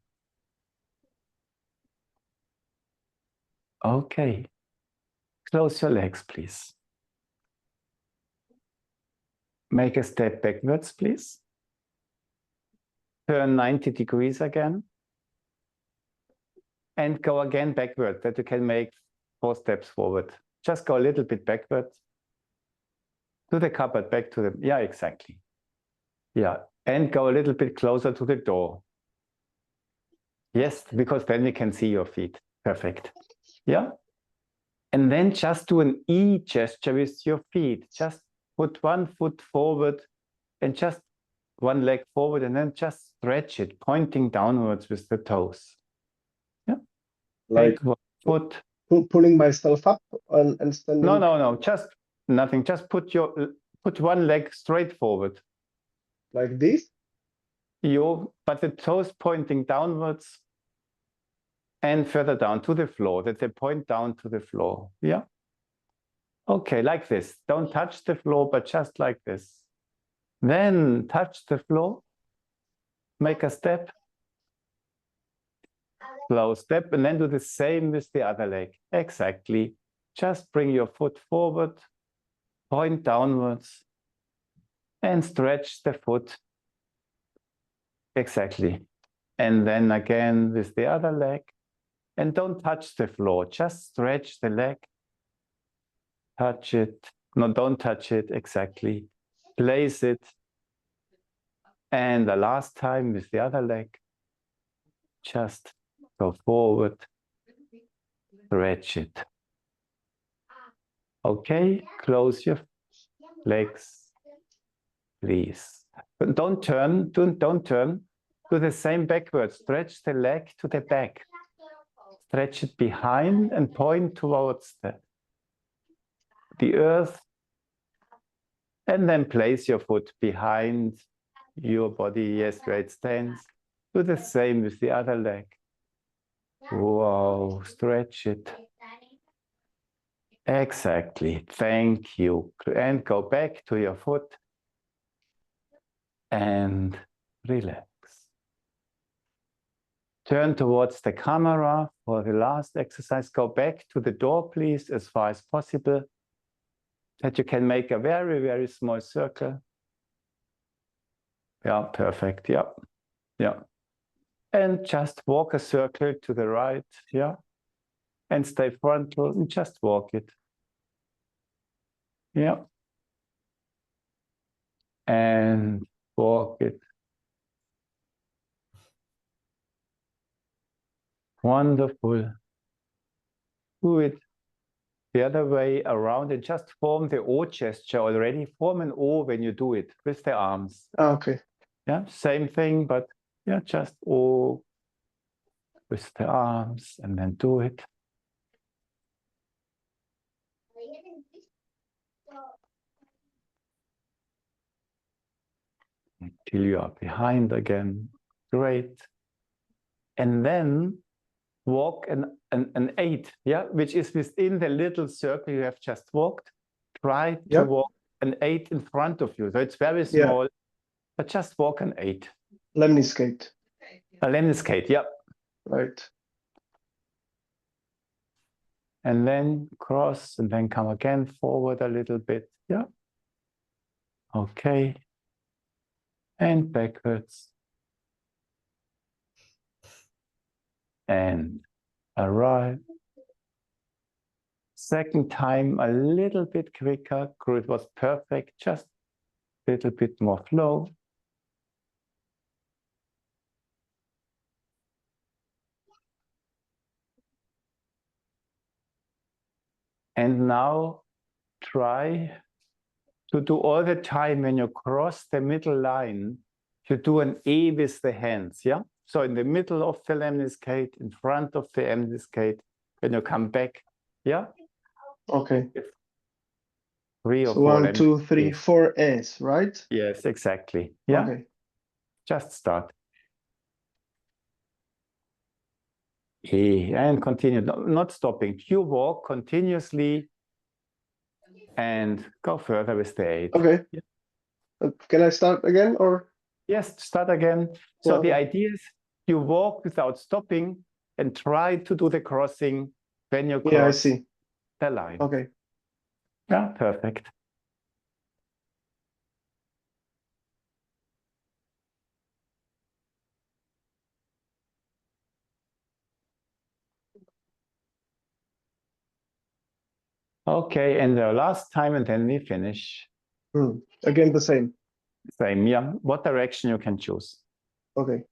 Okay. Close your legs, please. Make a step backwards, please. Turn 90 degrees again. And go again backward, that you can make 4 steps forward. Just go a little bit backward. To the cupboard, back to the, yeah, exactly. Yeah, and go a little bit closer to the door. Yes, because then we can see your feet. Perfect. Yeah. And then just do an E gesture with your feet. Just put 1 foot forward and just 1 leg forward, and then just stretch it, pointing downwards with the toes. Yeah. Like Take 1 foot. Pulling myself up and standing. No. Just nothing. Just put 1 leg straight forward. Like this? But the toes pointing downwards and further down to the floor, that they point down to the floor. Yeah. Okay, like this. Don't touch the floor, but just like this. Then touch the floor. Make a step. Slow step, and then do the same with the other leg. Exactly. Just bring your foot forward, point downwards, and stretch the foot. Exactly. And then again with the other leg. And don't touch the floor, just stretch the leg. Touch it. No, don't touch it. Exactly. Place it. And the last time with the other leg. Just go forward. Stretch it. Okay, close your legs, please. But don't turn, don't turn. Do the same backwards. Stretch the leg to the back. Stretch it behind and point towards the earth. And then place your foot behind your body, yes, where it stands. Do the same with the other leg. Wow, stretch it. Exactly, thank you. And go back to your foot and relax. Turn towards the camera for the last exercise. Go back to the door, please, as far as possible, that you can make a very, very small circle. Yeah, perfect, yeah, yeah. And just walk a circle to the right, yeah. And stay frontal and just walk it. Yeah. And walk it. Wonderful. Do it the other way around and just form the O gesture already. Form an O when you do it with the arms. Okay. Yeah, same thing, but yeah, just O with the arms and then do it. Until you are behind again. Great. And then walk an 8, yeah, which is within the little circle you have just walked. Try to walk an 8 in front of you. So it's very small, but just walk an 8. Lemniscate. A lemniscate, yeah. Right. And then cross and then come again forward a little bit, yeah. Okay. And backwards. And arrive. Second time a little bit quicker. It was perfect, just a little bit more flow. And now try to do all the time when you cross the middle line, you do an E with the hands, yeah? So in the middle of the lemniscate, in front of the lemniscate, when you come back, yeah? Okay. 3 or so 4 1, 2, 3, 4 S, right? Yes, exactly. Yeah. Okay. Just start. E and continue, not stopping. You walk continuously and go further with the 8. Okay. Yeah. Can I start again or? Yes, start again. So the Yeah. idea is you walk without stopping and try to do the crossing when you Yeah, I cross see. the line. Okay. Yeah, perfect. Okay, and the last time, and then we finish. Again, the same. Same, yeah. What direction you can choose? Okay.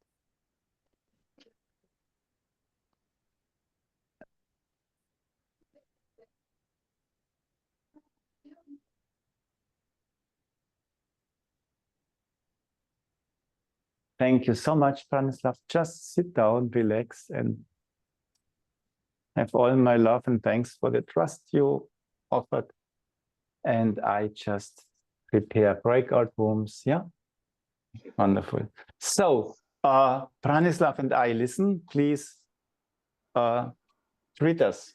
Thank you so much, Branislav. Just sit down, relax, and have all my love and thanks for the trust you offered. And I just prepare breakout rooms. Yeah, wonderful. So, Branislav and I, listen, please treat us.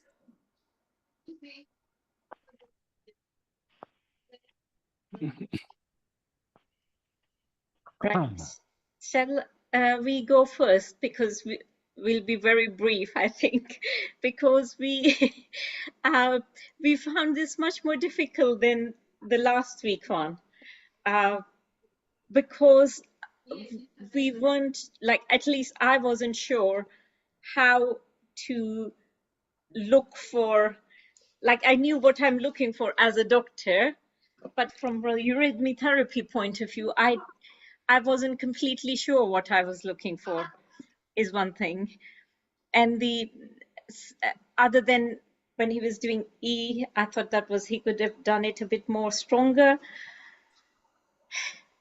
Right. Shall we go first? Because we'll be very brief, I think, because we found this much more difficult than the last week one, because we weren't, like, at least I wasn't sure how to look for, like, I knew what I'm looking for as a doctor, but from a eurythmy therapy point of view, I wasn't completely sure what I was looking for, is one thing. And the other than when he was doing E, I thought that was, he could have done it a bit more stronger.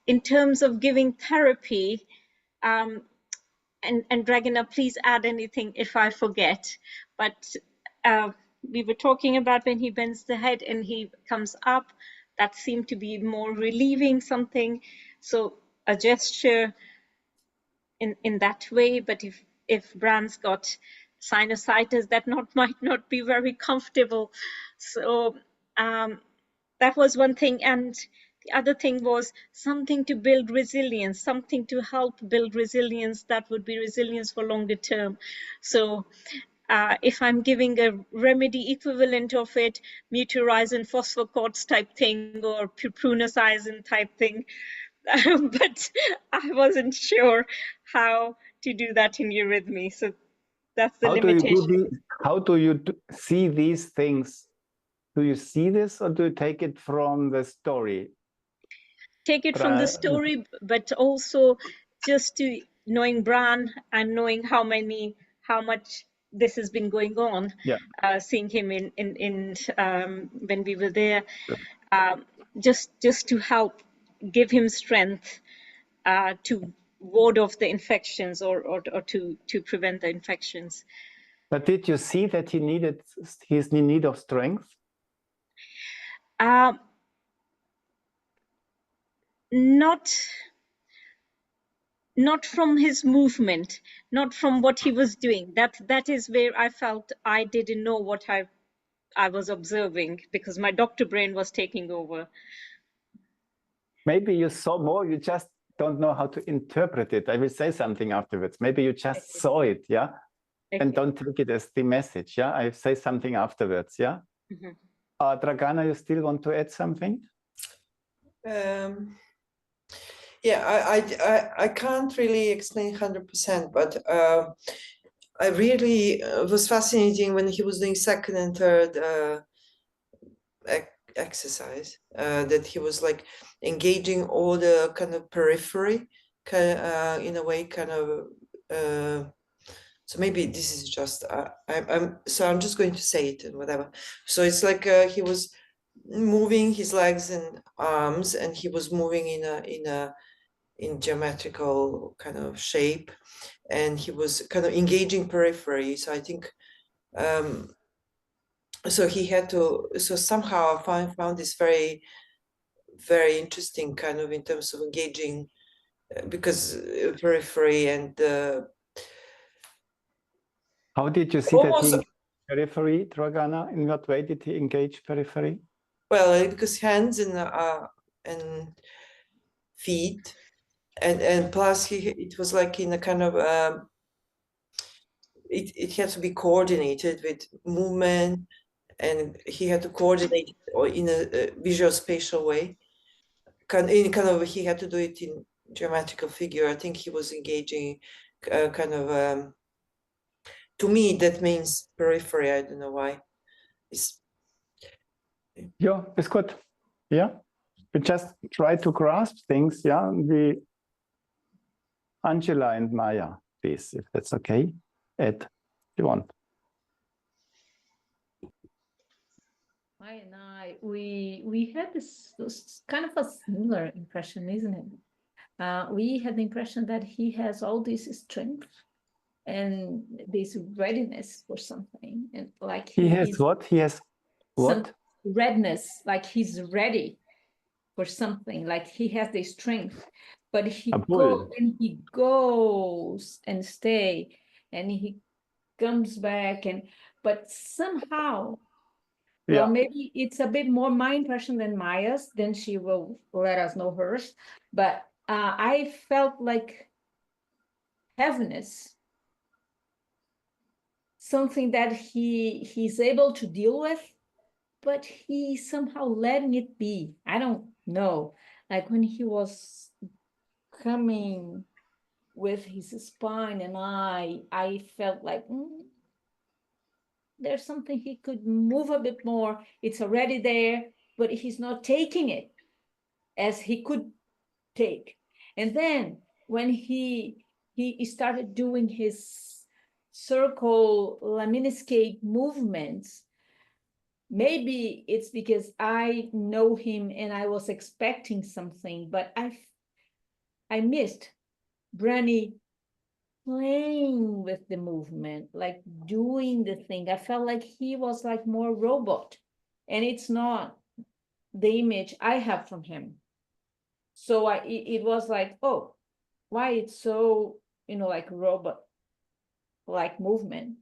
In terms of giving therapy, and Dragana, please add anything if I forget. But we were talking about when he bends the head and he comes up, that seemed to be more relieving something. So a gesture in that way. But if Bran's got sinusitis, that might not be very comfortable. So that was one thing. And the other thing was something to build resilience, something to help build resilience that would be resilience for longer term. So if I'm giving a remedy equivalent of it, muturisin phosphocords type thing or prunicizin type thing, but I wasn't sure how to do that in eurythmy. So that's the limitation. How do you see these things? Do you see this or do you take it from the story? Take it from the story, but also just to knowing Bran and knowing how much this has been going on. Yeah. Seeing him in when we were there, just to help give him strength to ward off the infections or to prevent the infections. But did you see that he's in need of strength? Not from his movement, not from what he was doing. That is where I felt I didn't know what I was observing, because my doctor brain was taking over. Maybe you saw more, you just don't know how to interpret it. I will say something afterwards. Maybe you just saw it, yeah? Okay. And don't take it as the message, yeah? I say something afterwards, yeah? Dragana, you still want to add something? Yeah, I can't really explain 100%, but I really was fascinating when he was doing second and third exercise, that he was like engaging all the kind of periphery, in a way, kind of. So maybe this is just I'm just going to say it and whatever. So it's like he was moving his legs and arms, and he was moving in geometrical kind of shape, and he was kind of engaging periphery. So I think so he had to, so somehow I found this very, very interesting kind of in terms of engaging, because periphery and how did you see that he periphery, Dragana? In what way did he engage periphery? Well, because hands and feet and plus it was like in a kind of it had to be coordinated with movement, and he had to coordinate in a visual spatial way. He had to do it in geometrical figure. I think he was engaging to me that means periphery. I don't know why. Yeah, it's good. Yeah, we just try to grasp things. Yeah, Angela and Maya, please, if that's okay. Ed, if you want. Maya and I, we had this kind of a similar impression, isn't it? We had the impression that he has all this strength and this readiness for something, and like he has what? He has what? Readiness, like he's ready for something, like he has the strength, but he goes and stay, and he comes back, but somehow, well, maybe it's a bit more my impression than Maya's, then she will let us know hers, but I felt like heaviness, something that he's able to deal with, but he somehow letting it be. I don't know. Like when he was coming with his spine, and I felt like there's something he could move a bit more. It's already there, but he's not taking it as he could take. And then when he started doing his circle lemniscate movements, maybe it's because I know him and I was expecting something, but I missed Branny playing with the movement, like doing the thing. I felt like he was like more robot, and it's not the image I have from him. So it was like, oh, why it's so, like robot like movement.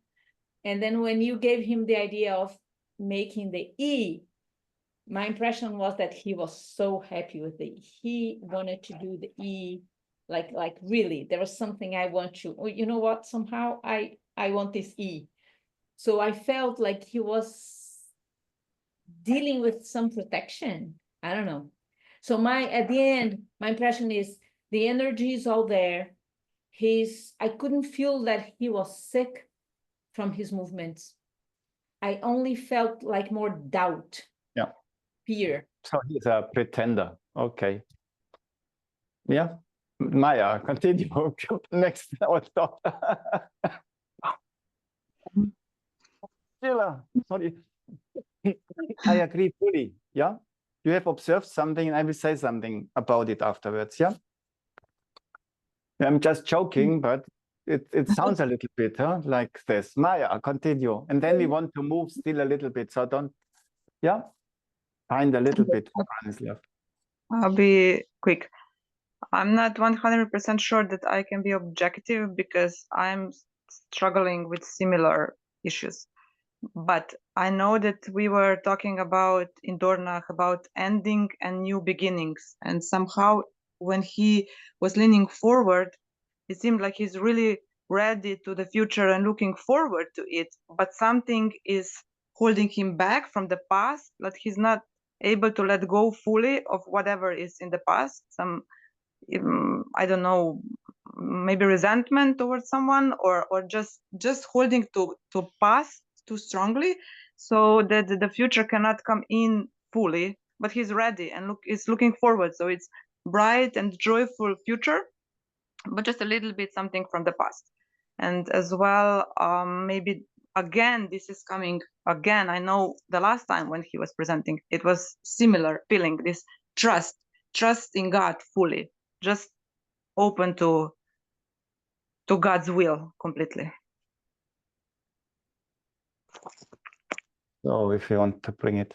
And then when you gave him the idea of making the E, my impression was that he was so happy with it. He wanted to do the E, like really, there was something I want to, you know what, somehow I want this E. So I felt like he was dealing with some protection. I don't know. So at the end, my impression is the energy is all there. I couldn't feel that he was sick from his movements. I only felt like more doubt. Yeah. Fear. So he's a pretender. Okay. Yeah. Maya, continue. Next, our thought. Sheila, sorry. I agree fully. Yeah. You have observed something, and I will say something about it afterwards. Yeah. I'm just joking, but it sounds a little bit like this. Maya, continue. And then we want to move still a little bit. So don't, find a little bit for Branislav. I'll be quick. I'm not 100% sure that I can be objective because I'm struggling with similar issues. But I know that we were talking about in Dornach about ending and new beginnings. And somehow when he was leaning forward, it seemed like he's really ready to the future and looking forward to it. But something is holding him back from the past, that he's not able to let go fully of whatever is in the past. Some, I don't know, maybe resentment towards someone, or just holding to past too strongly, so that the future cannot come in fully, but he's ready and is looking forward. So it's bright and joyful future, but just a little bit something from the past. And as well, maybe again, this is coming again. I know the last time when he was presenting, it was similar feeling, this trust in God fully, just open to God's will completely. So if you want to bring it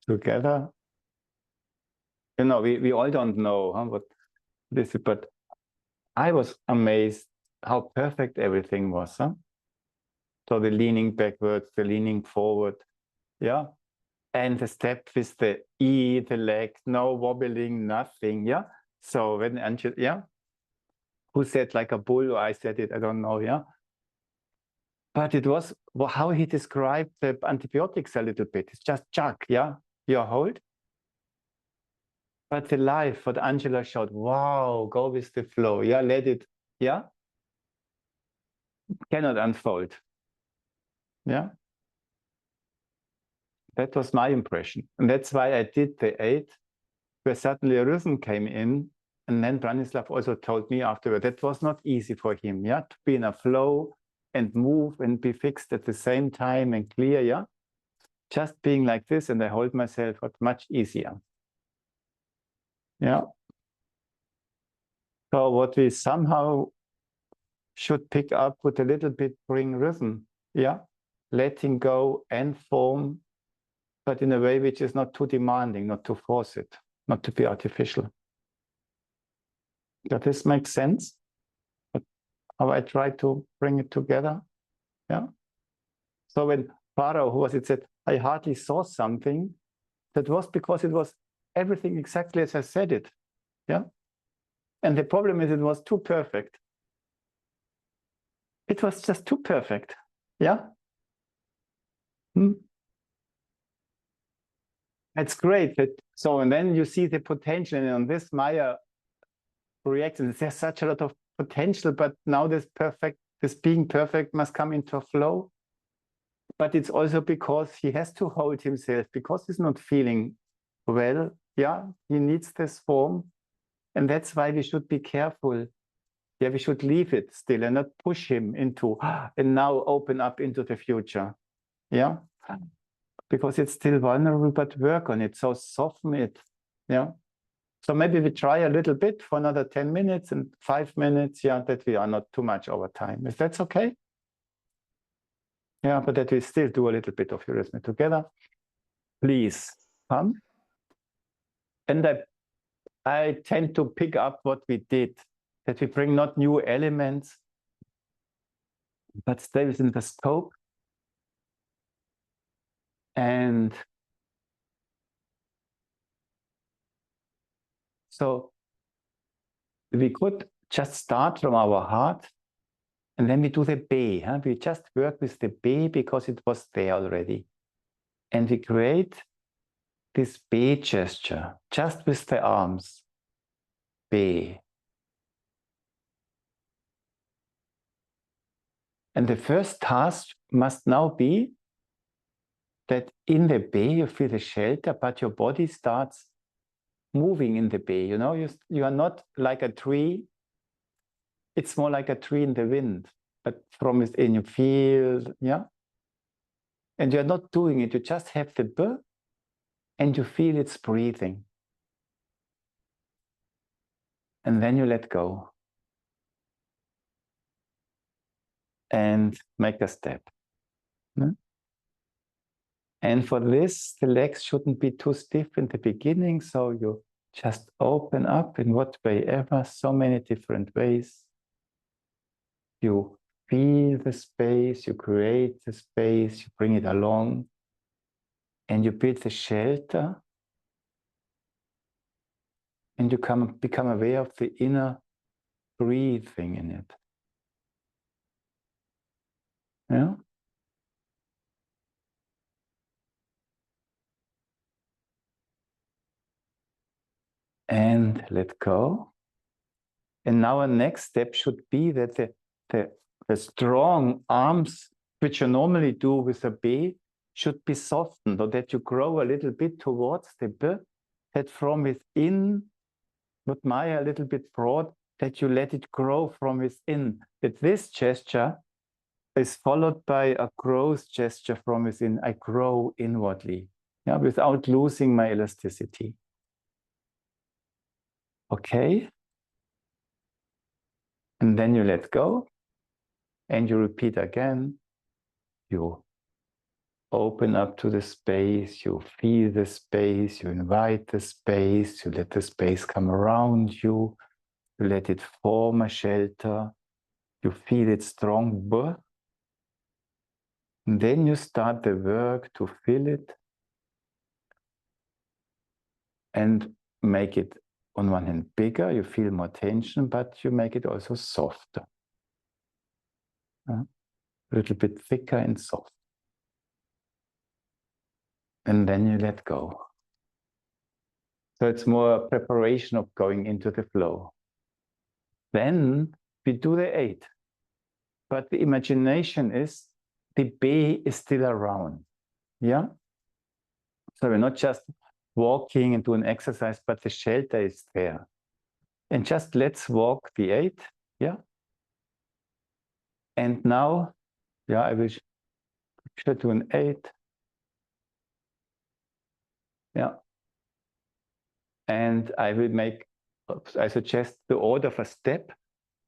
together, we all don't know what this is, but I was amazed how perfect everything was. So the leaning backwards, the leaning forward, And the step with the E, the leg, no wobbling, nothing, yeah? So when Angela, yeah? Who said like a bull, or I said it, I don't know, yeah? But it was how he described the antibiotics a little bit. It's just chuck, yeah? You hold. But the life, what Angela showed, wow, go with the flow, yeah? Let it, yeah? Cannot unfold, yeah? That was my impression. And that's why I did the 8, where suddenly a rhythm came in. And then Branislav also told me afterward, that was not easy for him, yeah, to be in a flow and move and be fixed at the same time and clear, yeah. Just being like this, and I hold myself, was much easier. Yeah. So what we somehow should pick up with a little bit, bring rhythm, yeah, letting go and form, but in a way which is not too demanding, not to force it, not to be artificial. Does this make sense? But how I try to bring it together? Yeah. So when Pharaoh, who was it, said, I hardly saw something, that was because it was everything exactly as I said it. Yeah. And the problem is it was too perfect. It was just too perfect. Yeah. It's great. So, and then you see the potential, and on this Maya reaction, there's such a lot of potential, but now this being perfect must come into a flow. But it's also because he has to hold himself, because he's not feeling well. Yeah, he needs this form. And that's why we should be careful. Yeah, we should leave it still and not push him into, and now open up into the future. Yeah, because it's still vulnerable, but work on it. So soften it. Yeah. So maybe we try a little bit for another 10 minutes and 5 minutes, yeah, that we are not too much over time. If that's okay? Yeah, but that we still do a little bit of Eurythmy together. Please come. And I tend to pick up what we did, that we bring not new elements, but stay within the scope. And so we could just start from our heart, and then we do the B. Huh? We just work with the B because it was there already. And we create this B gesture, just with the arms. B. And the first task must now be that in the B you feel the shelter, but your body starts moving in the B. You know, you are not like a tree. It's more like a tree in the wind, but from within you feel, yeah. And you're not doing it. You just have the B, and you feel it's breathing. And then you let go. And make a step. And for this, the legs shouldn't be too stiff in the beginning, so you just open up in what way ever, so many different ways. You feel the space, you create the space, you bring it along, and you build the shelter, and you become aware of the inner breathing in it. Yeah? And let go. And now a next step should be that the strong arms, which you normally do with a B, should be softened, or that you grow a little bit towards the B, that from within, not Maya, a little bit broad, that you let it grow from within. That this gesture is followed by a growth gesture from within. I grow inwardly, yeah, without losing my elasticity. Okay? And then you let go, and you repeat again. You open up to the space, you feel the space, you invite the space, you let the space come around you, you let it form a shelter, you feel it strong, and then you start the work to fill it and make it on one hand bigger, you feel more tension, but you make it also softer. A little bit thicker and soft. And then you let go. So it's more a preparation of going into the flow. Then we do the 8. But the imagination is the B is still around. Yeah? So we're not just walking and doing exercise, but the shelter is there. And just let's walk the 8. Yeah? And now, yeah, I will should do an 8. Yeah. And I will make, I suggest the order of a step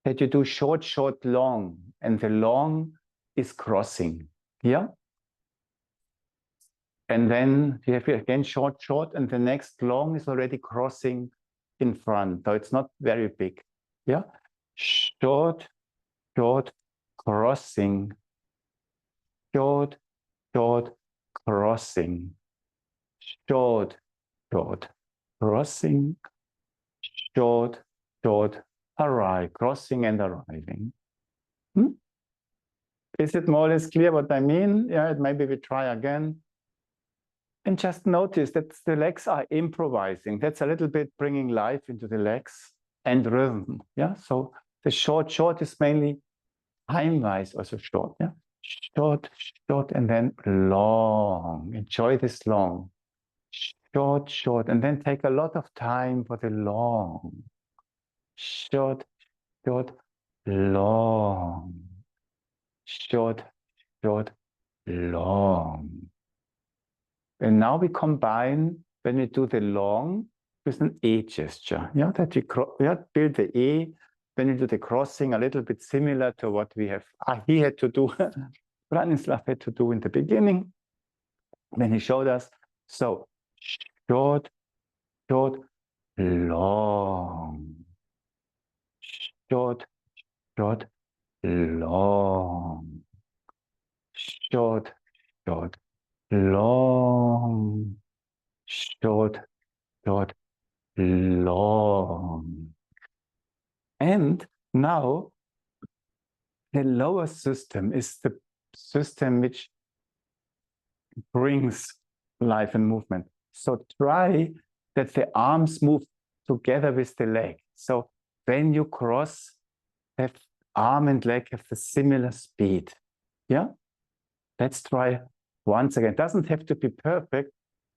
that you do short, short, long. And the long is crossing. Yeah. And then you have again short, short, and the next long is already crossing in front. So it's not very big. Yeah. Short, short, crossing. Short, short, crossing. Short, short, crossing. Short, short, arrive, crossing and arriving. Is it more or less clear what I mean? Yeah, maybe we try again. And just notice that the legs are improvising. That's a little bit bringing life into the legs and rhythm. Yeah, so the short, short is mainly time-wise also short. Yeah, short, short, and then long. Enjoy this long. Short, short, and then take a lot of time for the long. Short, short, long. Short, short, long. And now we combine, when we do the long, with an E gesture. Yeah, that we build the E, when we do the crossing, a little bit similar to what we have, he had to do, Branislav had to do in the beginning, when he showed us. So, short, short, long. Short, short, long. Short, short, long. Short, short, long. And now the lower system is the system which brings life and movement. So try that the arms move together with the leg. So when you cross, have arm and leg have the similar speed. Yeah? Let's try once again. It doesn't have to be perfect.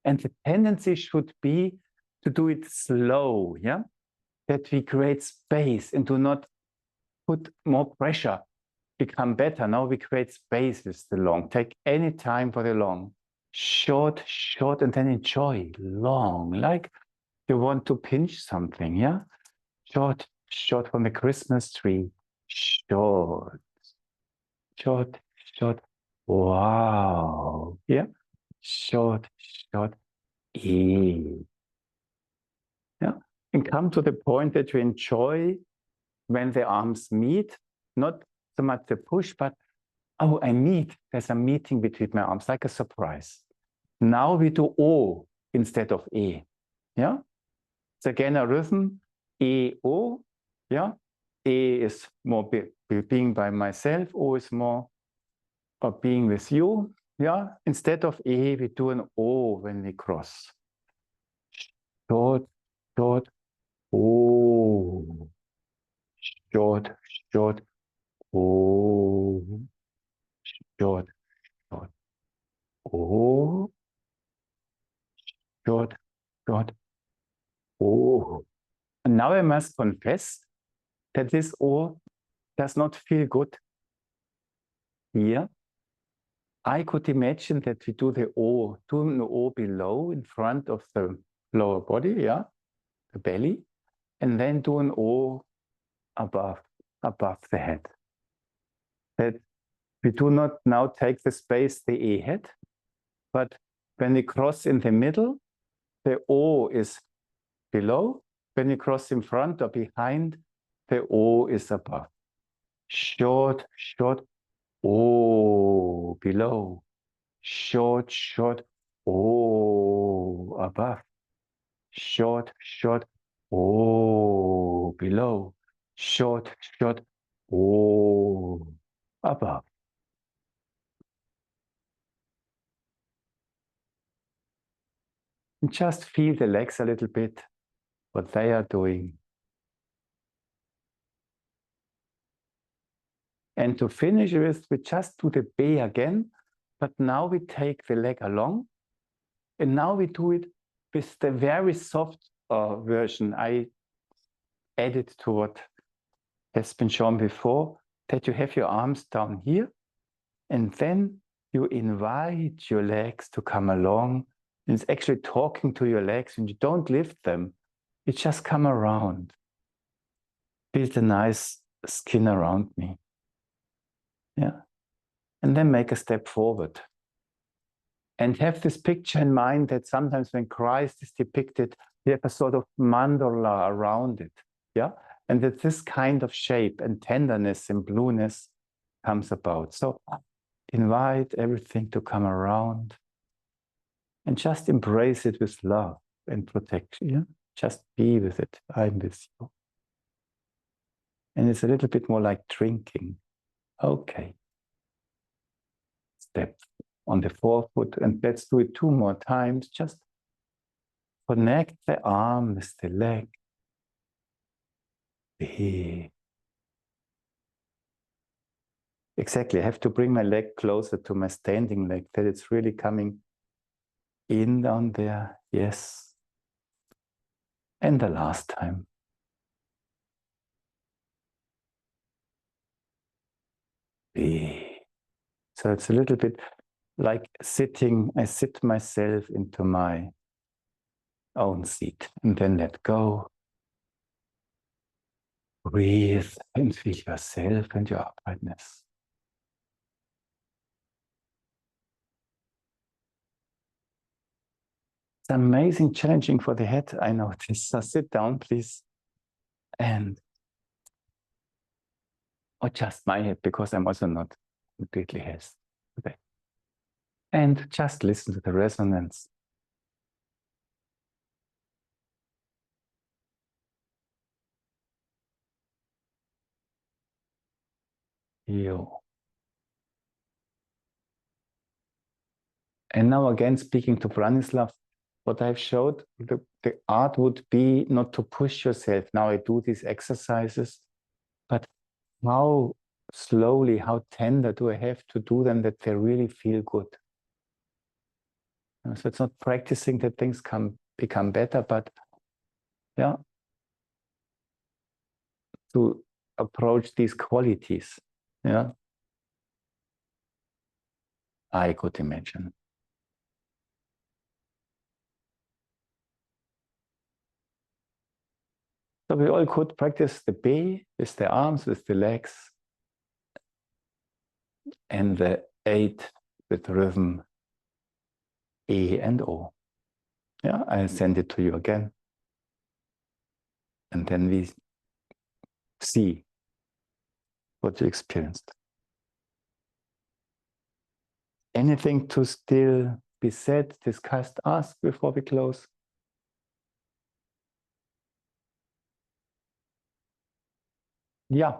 And the tendency should be to do it slow. Yeah? That we create space and do not put more pressure. Become better. Now we create space with the long. Take any time for the long. Short, short, and then enjoy long. Like you want to pinch something, yeah? Short, short from the Christmas tree. Short, short, short. Wow. Yeah. Short, short. E. Yeah. And come to the point that you enjoy when the arms meet, not so much the push, but oh, I meet. There's a meeting between my arms, like a surprise. Now we do O instead of E. Yeah. It's again a rhythm. E, O. Yeah. E is more being by myself. O is more of being with you. Yeah. Instead of E, we do an O when we cross. Short, short, O. Short, short, O. Short, short, O. Short, short, O. And now I must confess that this O does not feel good here. I could imagine that we do the O, do the O below in front of the lower body, yeah, the belly, and then do an O above the head. That we do not now take the space, the E head, but when we cross in the middle, the O is below. When we cross in front or behind, the O is above. Short, short, O below. Short, short, O above. short, short, oh, below, short, short, oh, above. And just feel the legs a little bit, what they are doing. And to finish with, we just do the B again, but now we take the leg along, and now we do it with the very soft version I added to what has been shown before, that you have your arms down here, and then you invite your legs to come along. And it's actually talking to your legs, and you don't lift them. You just come around. Feel the nice skin around me. Yeah. And then make a step forward. And have this picture in mind that sometimes when Christ is depicted, you have a sort of mandala around it. Yeah. And that this kind of shape and tenderness and blueness comes about. So invite everything to come around and just embrace it with love and protection. Yeah? Just be with it. I'm with you. And it's a little bit more like drinking. Okay. Step on the forefoot, and let's do it 2 more times. Just connect the arm with the leg. Be. Exactly. I have to bring my leg closer to my standing leg, that it's really coming in down there. Yes. And the last time. Be. So it's a little bit like sitting, I sit myself into my own seat and then let go. Breathe and feel yourself and your uprightness. It's amazing, challenging for the head, I notice. So sit down, please. And, or just my head, because I'm also not completely healthy today. And just listen to the resonance. You. And now again, speaking to Branislav, what I've showed, the art would be not to push yourself. Now I do these exercises, but how slowly, how tender do I have to do them that they really feel good? So it's not practicing that things become better, but yeah, to approach these qualities. Yeah, I could imagine. So we all could practice the B with the arms, with the legs, and the 8 with rhythm E and O. Yeah, I'll send it to you again. And then we see what you experienced. Anything to still be said, discussed, asked before we close? Yeah,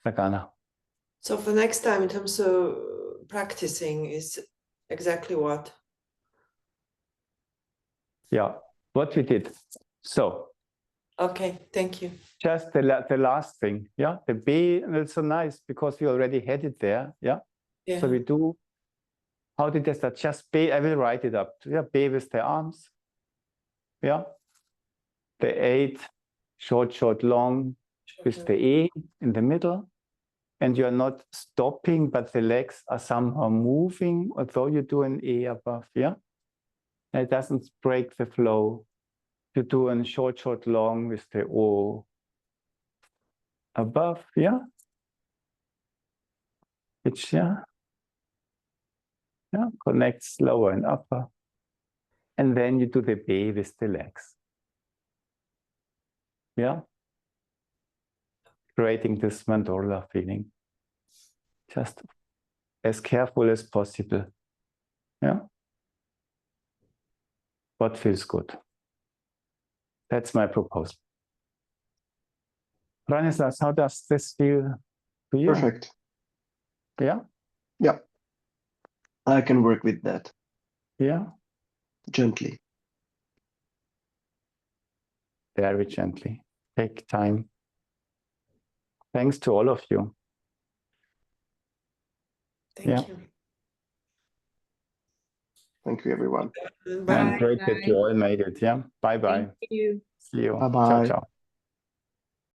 Sagana. So for next time, in terms of practicing, is exactly what? Yeah, what we did. So. Okay, thank you. Just the last thing, yeah. The B, and it's so nice because we already had it there, yeah. Yeah. So we do. How did I start? Just B. I will write it up. Yeah, B with the arms. Yeah. The 8, short, short, long, with the E in the middle. And you're not stopping, but the legs are somehow moving, although you do an E above, yeah? And it doesn't break the flow. You do a short, short, long with the O above, yeah? Which, yeah? Yeah, connects lower and upper. And then you do the B with the legs. Yeah? Creating this mandorla feeling. Just as careful as possible. Yeah? What feels good? That's my proposal. Branislav, how does this feel to you? Perfect. Yeah? Yeah. I can work with that Yeah? gently. Very gently. Take time. Thanks to all of you. Thank you. Thank you, everyone. And Bye. great that you Bye. all made it. Yeah. Bye-bye. Thank you. See you. Bye-bye. Ciao, ciao.